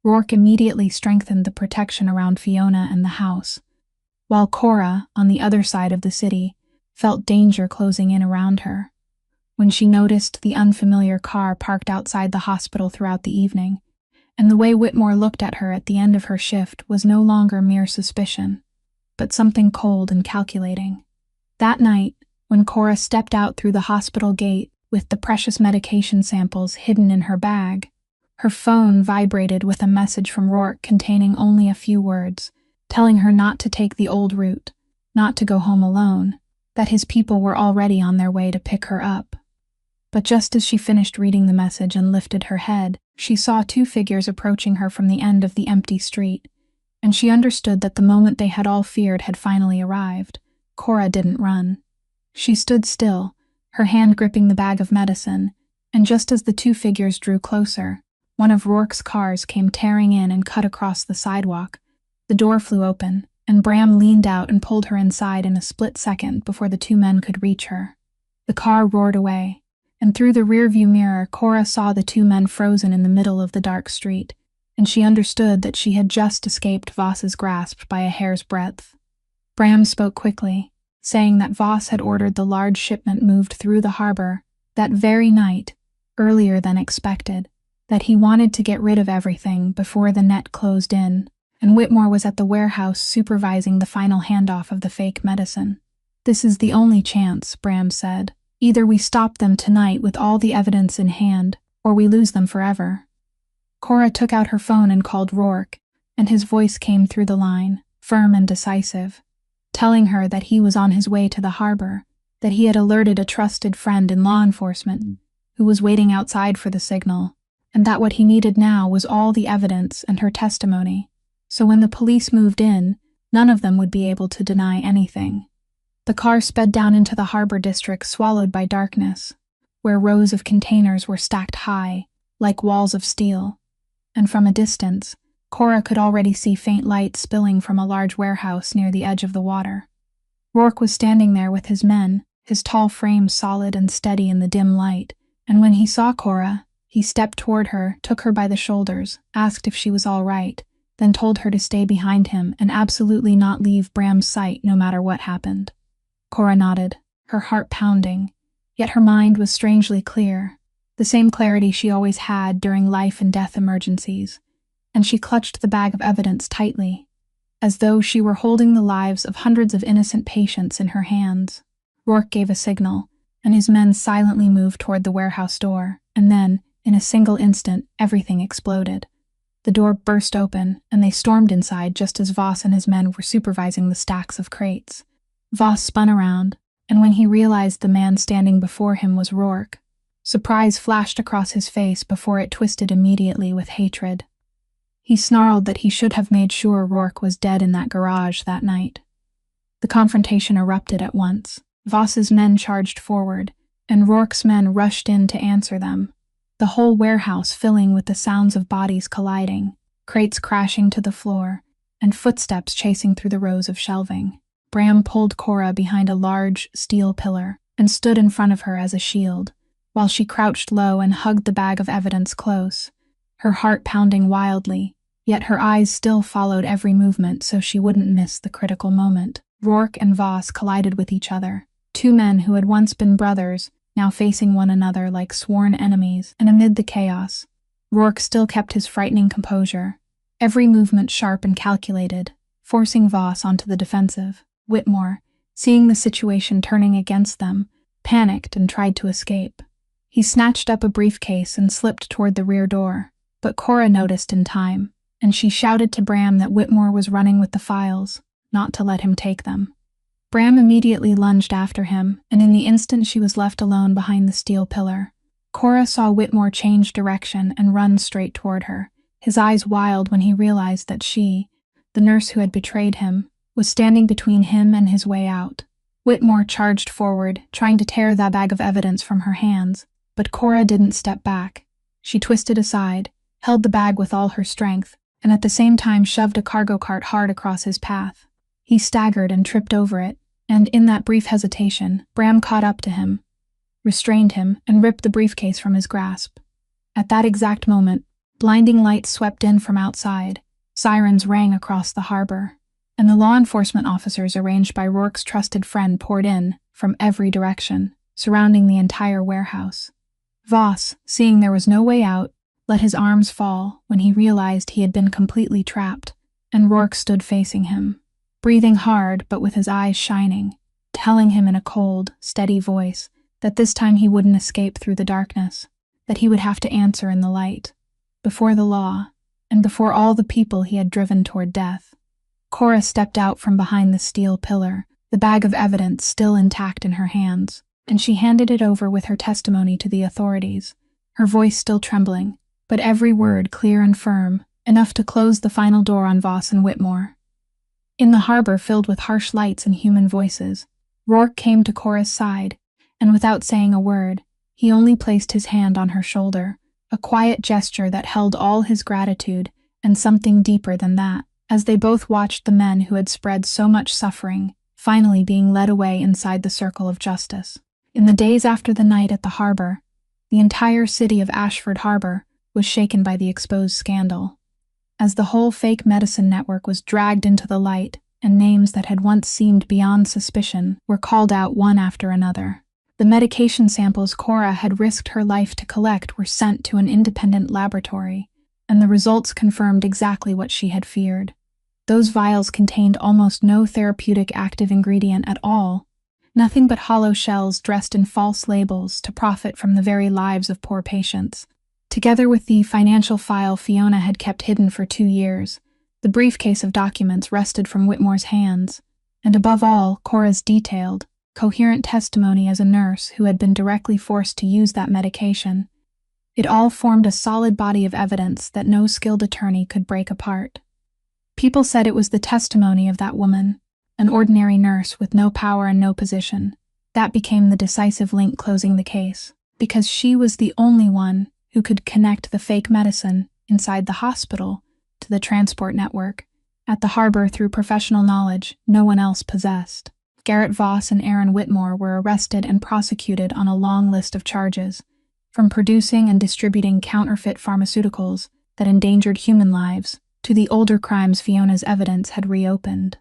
Rourke immediately strengthened the protection around Fiona and the house, while Cora, on the other side of the city, felt danger closing in around her. When she noticed the unfamiliar car parked outside the hospital throughout the evening, and the way Whitmore looked at her at the end of her shift was no longer mere suspicion, but something cold and calculating. That night, when Cora stepped out through the hospital gate with the precious medication samples hidden in her bag, her phone vibrated with a message from Rourke containing only a few words, telling her not to take the old route, not to go home alone, that his people were already on their way to pick her up. But just as she finished reading the message and lifted her head, she saw two figures approaching her from the end of the empty street, and she understood that the moment they had all feared had finally arrived. Cora didn't run. She stood still, her hand gripping the bag of medicine, and just as the two figures drew closer, one of Rourke's cars came tearing in and cut across the sidewalk. The door flew open, and Bram leaned out and pulled her inside in a split second before the two men could reach her. The car roared away, and through the rearview mirror, Cora saw the two men frozen in the middle of the dark street, and she understood that she had just escaped Voss's grasp by a hair's breadth. Bram spoke quickly, saying that Voss had ordered the large shipment moved through the harbor that very night, earlier than expected, that he wanted to get rid of everything before the net closed in, and Whitmore was at the warehouse supervising the final handoff of the fake medicine. "This is the only chance," Bram said. "Either we stop them tonight with all the evidence in hand, or we lose them forever." Cora took out her phone and called Rourke, and his voice came through the line, firm and decisive, telling her that he was on his way to the harbor, that he had alerted a trusted friend in law enforcement, who was waiting outside for the signal, and that what he needed now was all the evidence and her testimony, so when the police moved in, none of them would be able to deny anything. The car sped down into the harbor district, swallowed by darkness, where rows of containers were stacked high, like walls of steel, and from a distance, Cora could already see faint light spilling from a large warehouse near the edge of the water. Rourke was standing there with his men, his tall frame solid and steady in the dim light, and when he saw Cora, he stepped toward her, took her by the shoulders, asked if she was all right, then told her to stay behind him and absolutely not leave Bram's sight no matter what happened. Cora nodded, her heart pounding, yet her mind was strangely clear, the same clarity she always had during life and death emergencies, and she clutched the bag of evidence tightly, as though she were holding the lives of hundreds of innocent patients in her hands. Rourke gave a signal, and his men silently moved toward the warehouse door, and then, in a single instant, everything exploded. The door burst open, and they stormed inside just as Voss and his men were supervising the stacks of crates. Voss spun around, and when he realized the man standing before him was Rourke, surprise flashed across his face before it twisted immediately with hatred. He snarled that he should have made sure Rourke was dead in that garage that night. The confrontation erupted at once. Voss's men charged forward, and Rourke's men rushed in to answer them, the whole warehouse filling with the sounds of bodies colliding, crates crashing to the floor, and footsteps chasing through the rows of shelving. Bram pulled Cora behind a large steel pillar and stood in front of her as a shield, while she crouched low and hugged the bag of evidence close, her heart pounding wildly, yet her eyes still followed every movement so she wouldn't miss the critical moment. Rourke and Voss collided with each other, two men who had once been brothers, now facing one another like sworn enemies, and amid the chaos, Rourke still kept his frightening composure, every movement sharp and calculated, forcing Voss onto the defensive. Whitmore, seeing the situation turning against them, panicked and tried to escape. He snatched up a briefcase and slipped toward the rear door, but Cora noticed in time, and she shouted to Bram that Whitmore was running with the files, not to let him take them. Bram immediately lunged after him, and in the instant she was left alone behind the steel pillar, Cora saw Whitmore change direction and run straight toward her, his eyes wild when he realized that she, the nurse who had betrayed him, was standing between him and his way out. Whitmore charged forward, trying to tear that bag of evidence from her hands, but Cora didn't step back. She twisted aside, held the bag with all her strength, and at the same time shoved a cargo cart hard across his path. He staggered and tripped over it, and in that brief hesitation, Bram caught up to him, restrained him, and ripped the briefcase from his grasp. At that exact moment, blinding lights swept in from outside, sirens rang across the harbor, and the law enforcement officers arranged by Rourke's trusted friend poured in from every direction, surrounding the entire warehouse. Voss, seeing there was no way out, let his arms fall when he realized he had been completely trapped, and Rourke stood facing him, breathing hard but with his eyes shining, telling him in a cold, steady voice that this time he wouldn't escape through the darkness, that he would have to answer in the light, before the law, and before all the people he had driven toward death. Cora stepped out from behind the steel pillar, the bag of evidence still intact in her hands, and she handed it over with her testimony to the authorities, her voice still trembling, but every word clear and firm, enough to close the final door on Voss and Whitmore. In the harbor filled with harsh lights and human voices, Rourke came to Cora's side, and without saying a word, he only placed his hand on her shoulder, a quiet gesture that held all his gratitude and something deeper than that, as they both watched the men who had spread so much suffering finally being led away inside the circle of justice. In the days after the night at the harbor, the entire city of Ashford Harbor was shaken by the exposed scandal, as the whole fake medicine network was dragged into the light and names that had once seemed beyond suspicion were called out one after another. The medication samples Cora had risked her life to collect were sent to an independent laboratory, and the results confirmed exactly what she had feared. Those vials contained almost no therapeutic active ingredient at all, nothing but hollow shells dressed in false labels to profit from the very lives of poor patients. Together with the financial file Fiona had kept hidden for 2 years, the briefcase of documents wrested from Whitmore's hands, and above all, Cora's detailed, coherent testimony as a nurse who had been directly forced to use that medication, it all formed a solid body of evidence that no skilled attorney could break apart. People said it was the testimony of that woman, an ordinary nurse with no power and no position, that became the decisive link closing the case, because she was the only one who could connect the fake medicine inside the hospital to the transport network at the harbor through professional knowledge no one else possessed. Garrett Voss and Aaron Whitmore were arrested and prosecuted on a long list of charges, from producing and distributing counterfeit pharmaceuticals that endangered human lives to the older crimes Fiona's evidence had reopened.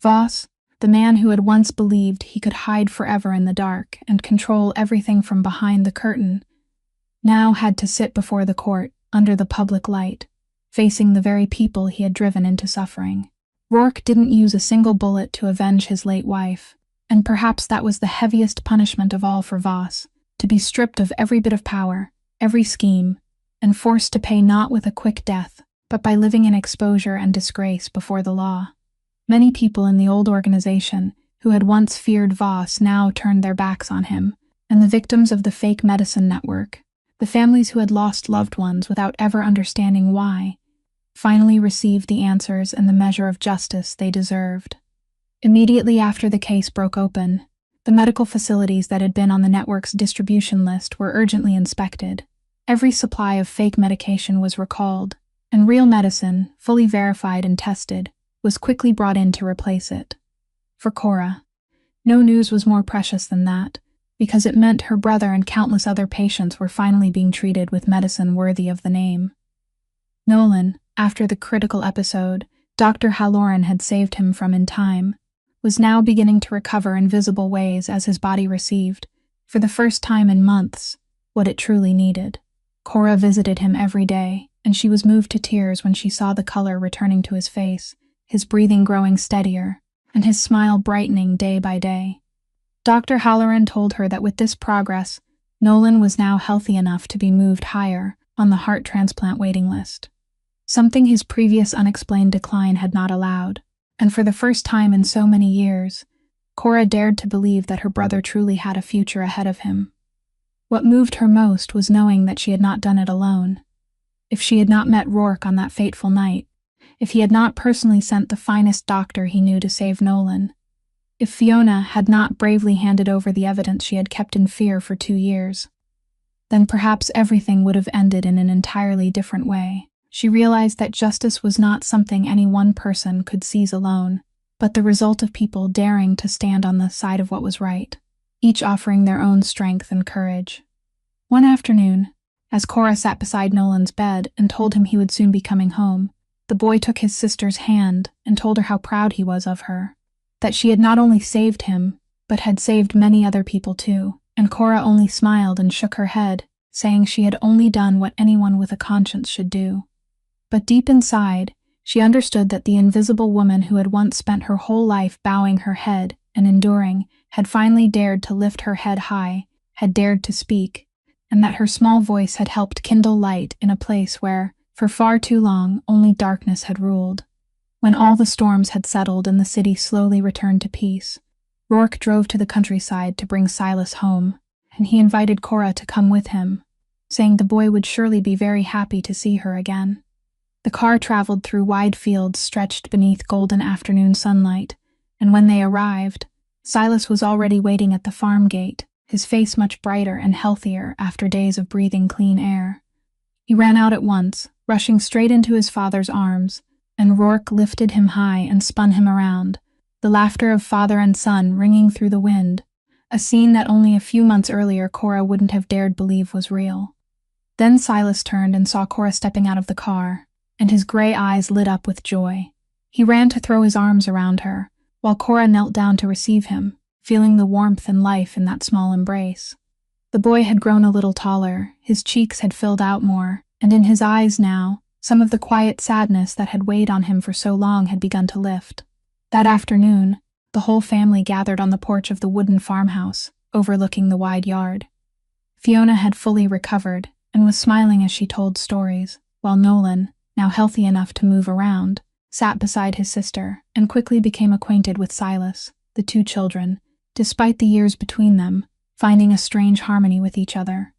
Voss, the man who had once believed he could hide forever in the dark and control everything from behind the curtain, now had to sit before the court under the public light, facing the very people he had driven into suffering. Rourke didn't use a single bullet to avenge his late wife, and perhaps that was the heaviest punishment of all for Voss, to be stripped of every bit of power, every scheme, and forced to pay not with a quick death, but by living in exposure and disgrace before the law. Many people in the old organization, who had once feared Voss, now turned their backs on him, and the victims of the fake medicine network, the families who had lost loved ones without ever understanding why, finally received the answers and the measure of justice they deserved. Immediately after the case broke open, the medical facilities that had been on the network's distribution list were urgently inspected. Every supply of fake medication was recalled, and real medicine, fully verified and tested, was quickly brought in to replace it. For Cora, no news was more precious than that, because it meant her brother and countless other patients were finally being treated with medicine worthy of the name. Nolan, after the critical episode Dr. Halloran had saved him from in time, was now beginning to recover in visible ways as his body received, for the first time in months, what it truly needed. Cora visited him every day, and she was moved to tears when she saw the color returning to his face, his breathing growing steadier, and his smile brightening day by day. Dr. Halloran told her that with this progress, Nolan was now healthy enough to be moved higher on the heart transplant waiting list, something his previous unexplained decline had not allowed. And for the first time in so many years, Cora dared to believe that her brother truly had a future ahead of him. What moved her most was knowing that she had not done it alone. If she had not met Rourke on that fateful night, if he had not personally sent the finest doctor he knew to save Nolan, if Fiona had not bravely handed over the evidence she had kept in fear for 2 years, then perhaps everything would have ended in an entirely different way. She realized that justice was not something any one person could seize alone, but the result of people daring to stand on the side of what was right, each offering their own strength and courage. One afternoon, as Cora sat beside Nolan's bed and told him he would soon be coming home, the boy took his sister's hand and told her how proud he was of her, that she had not only saved him, but had saved many other people too, and Cora only smiled and shook her head, saying she had only done what anyone with a conscience should do. But deep inside, she understood that the invisible woman who had once spent her whole life bowing her head and enduring had finally dared to lift her head high, had dared to speak, and that her small voice had helped kindle light in a place where, for far too long, only darkness had ruled. When all the storms had settled and the city slowly returned to peace, Rourke drove to the countryside to bring Silas home, and he invited Cora to come with him, saying the boy would surely be very happy to see her again. The car traveled through wide fields stretched beneath golden afternoon sunlight, and when they arrived, Silas was already waiting at the farm gate, his face much brighter and healthier after days of breathing clean air. He ran out at once, rushing straight into his father's arms, and Rourke lifted him high and spun him around, the laughter of father and son ringing through the wind, a scene that only a few months earlier Cora wouldn't have dared believe was real. Then Silas turned and saw Cora stepping out of the car, and his gray eyes lit up with joy. He ran to throw his arms around her, while Cora knelt down to receive him, feeling the warmth and life in that small embrace. The boy had grown a little taller, his cheeks had filled out more, and in his eyes now, some of the quiet sadness that had weighed on him for so long had begun to lift. That afternoon, the whole family gathered on the porch of the wooden farmhouse, overlooking the wide yard. Fiona had fully recovered, and was smiling as she told stories, while Nolan, now healthy enough to move around, sat beside his sister and quickly became acquainted with Silas, the 2 children, despite the years between them, finding a strange harmony with each other.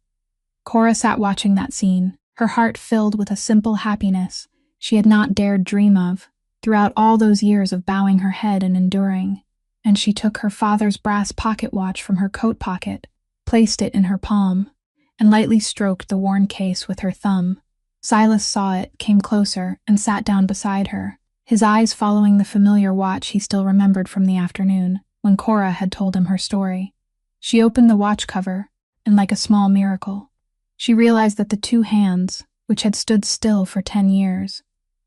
Cora sat watching that scene, her heart filled with a simple happiness she had not dared dream of throughout all those years of bowing her head and enduring, and she took her father's brass pocket watch from her coat pocket, placed it in her palm, and lightly stroked the worn case with her thumb. Silas saw it, came closer, and sat down beside her, his eyes following the familiar watch he still remembered from the afternoon, when Cora had told him her story. She opened the watch cover, and like a small miracle, she realized that the 2 hands, which had stood still for 10 years,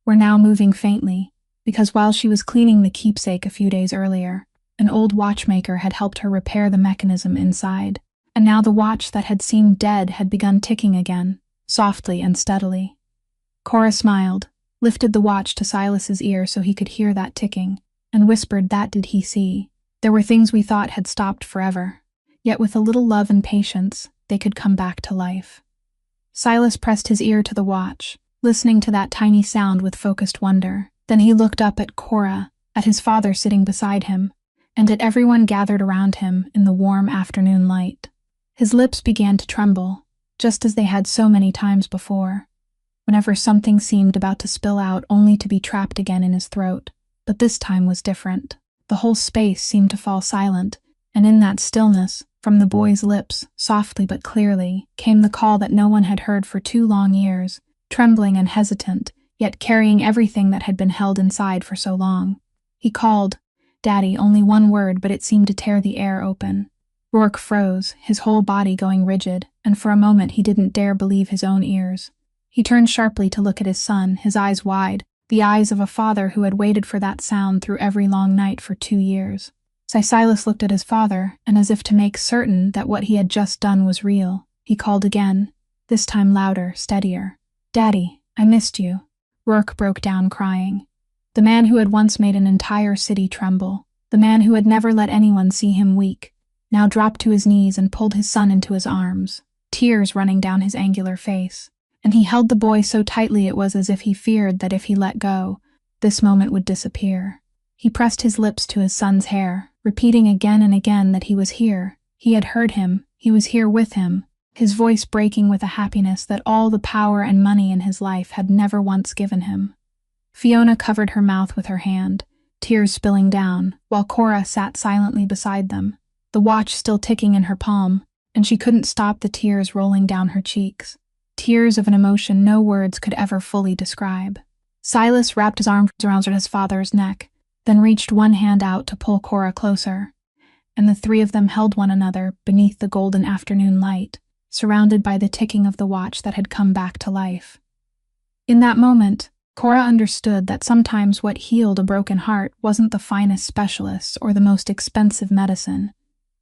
were now moving faintly, because while she was cleaning the keepsake a few days earlier, an old watchmaker had helped her repair the mechanism inside, and now the watch that had seemed dead had begun ticking again, softly and steadily. Cora smiled, lifted the watch to Silas's ear so he could hear that ticking, and whispered that did he see. There were things we thought had stopped forever, yet with a little love and patience, they could come back to life. Silas pressed his ear to the watch, listening to that tiny sound with focused wonder. Then he looked up at Cora, at his father sitting beside him, and at everyone gathered around him in the warm afternoon light. His lips began to tremble, just as they had so many times before, whenever something seemed about to spill out only to be trapped again in his throat. But this time was different. The whole space seemed to fall silent, and in that stillness, from the boy's lips, softly but clearly, came the call that no one had heard for 2 long years, trembling and hesitant, yet carrying everything that had been held inside for so long. He called, "Daddy," only one word, but it seemed to tear the air open. Rourke froze, his whole body going rigid, and for a moment he didn't dare believe his own ears. He turned sharply to look at his son, his eyes wide, the eyes of a father who had waited for that sound through every long night for 2 years. Silas looked at his father, and as if to make certain that what he had just done was real, he called again, this time louder, steadier. "Daddy, I missed you." Rourke broke down crying. The man who had once made an entire city tremble, the man who had never let anyone see him weak, now dropped to his knees and pulled his son into his arms, tears running down his angular face. And he held the boy so tightly it was as if he feared that if he let go, this moment would disappear. He pressed his lips to his son's hair, repeating again and again that he was here. He had heard him, he was here with him, his voice breaking with a happiness that all the power and money in his life had never once given him. Fiona covered her mouth with her hand, tears spilling down, while Cora sat silently beside them, the watch still ticking in her palm, and she couldn't stop the tears rolling down her cheeks. Tears of an emotion no words could ever fully describe. Silas wrapped his arms around his father's neck, then reached one hand out to pull Cora closer, and the 3 of them held one another beneath the golden afternoon light, surrounded by the ticking of the watch that had come back to life. In that moment, Cora understood that sometimes what healed a broken heart wasn't the finest specialists or the most expensive medicine,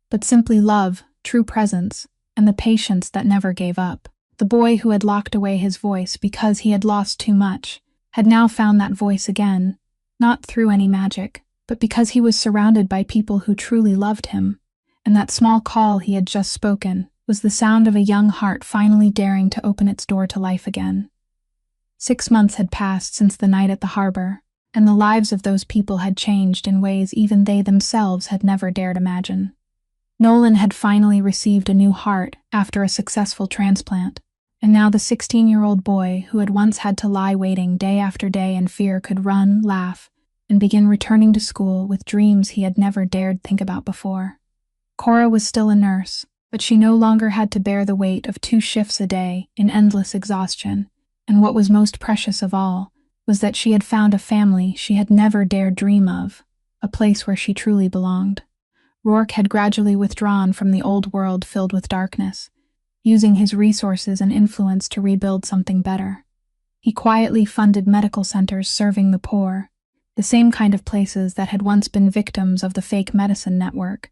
but simply love, true presence, and the patience that never gave up. The boy who had locked away his voice because he had lost too much had now found that voice again, not through any magic, but because he was surrounded by people who truly loved him, and that small call he had just spoken was the sound of a young heart finally daring to open its door to life again. 6 months had passed since the night at the harbor, and the lives of those people had changed in ways even they themselves had never dared imagine. Nolan had finally received a new heart after a successful transplant, and now the 16-year-old boy who had once had to lie waiting day after day in fear could run, laugh, and begin returning to school with dreams he had never dared think about before. Cora was still a nurse, but she no longer had to bear the weight of 2 shifts a day in endless exhaustion, and what was most precious of all was that she had found a family she had never dared dream of, a place where she truly belonged. Rourke had gradually withdrawn from the old world filled with darkness, using his resources and influence to rebuild something better. He quietly funded medical centers serving the poor, the same kind of places that had once been victims of the fake medicine network,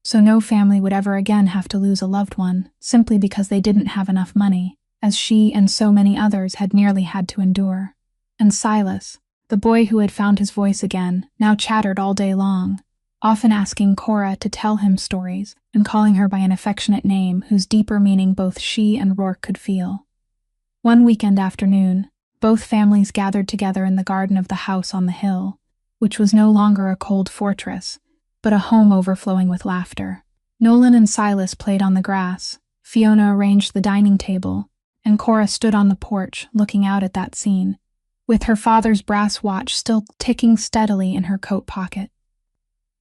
so no family would ever again have to lose a loved one simply because they didn't have enough money, as she and so many others had nearly had to endure. And Silas, the boy who had found his voice again, now chattered all day long, often asking Cora to tell him stories and calling her by an affectionate name whose deeper meaning both she and Rourke could feel. One weekend afternoon, both families gathered together in the garden of the house on the hill, which was no longer a cold fortress, but a home overflowing with laughter. Nolan and Silas played on the grass, Fiona arranged the dining table, and Cora stood on the porch looking out at that scene, with her father's brass watch still ticking steadily in her coat pocket.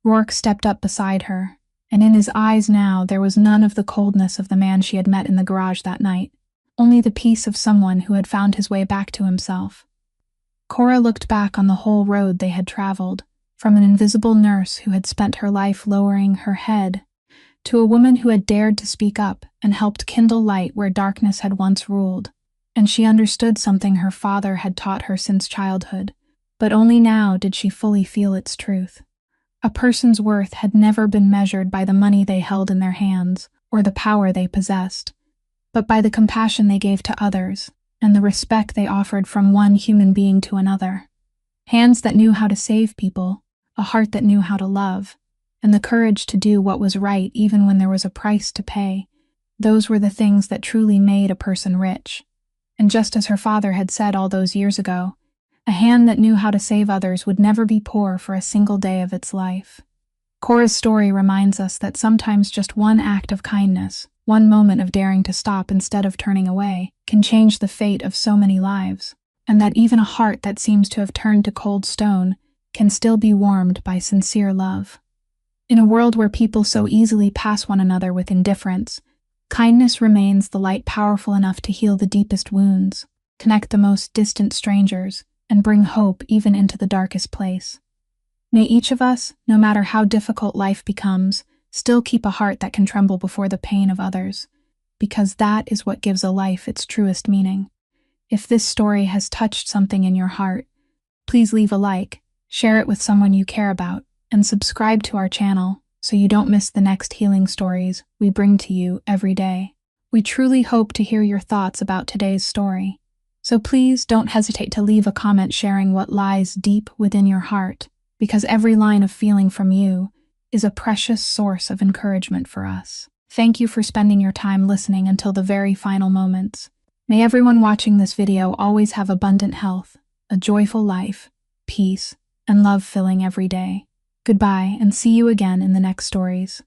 Rourke stepped up beside her, and in his eyes now there was none of the coldness of the man she had met in the garage that night, only the peace of someone who had found his way back to himself. Cora looked back on the whole road they had traveled, from an invisible nurse who had spent her life lowering her head, to a woman who had dared to speak up and helped kindle light where darkness had once ruled, and she understood something her father had taught her since childhood, but only now did she fully feel its truth. A person's worth had never been measured by the money they held in their hands or the power they possessed, but by the compassion they gave to others and the respect they offered from one human being to another. Hands that knew how to save people, a heart that knew how to love, and the courage to do what was right even when there was a price to pay. Those were the things that truly made a person rich. And just as her father had said all those years ago, a hand that knew how to save others would never be poor for a single day of its life. Cora's story reminds us that sometimes just one act of kindness, one moment of daring to stop instead of turning away, can change the fate of so many lives, and that even a heart that seems to have turned to cold stone can still be warmed by sincere love. In a world where people so easily pass one another with indifference, kindness remains the light powerful enough to heal the deepest wounds, connect the most distant strangers, and bring hope even into the darkest place. May each of us, no matter how difficult life becomes, still keep a heart that can tremble before the pain of others, because that is what gives a life its truest meaning. If this story has touched something in your heart, please leave a like, share it with someone you care about, and subscribe to our channel so you don't miss the next healing stories we bring to you every day. We truly hope to hear your thoughts about today's story, so please don't hesitate to leave a comment sharing what lies deep within your heart, because every line of feeling from you is a precious source of encouragement for us. Thank you for spending your time listening until the very final moments. May everyone watching this video always have abundant health, a joyful life, peace, and love filling every day. Goodbye, and see you again in the next stories.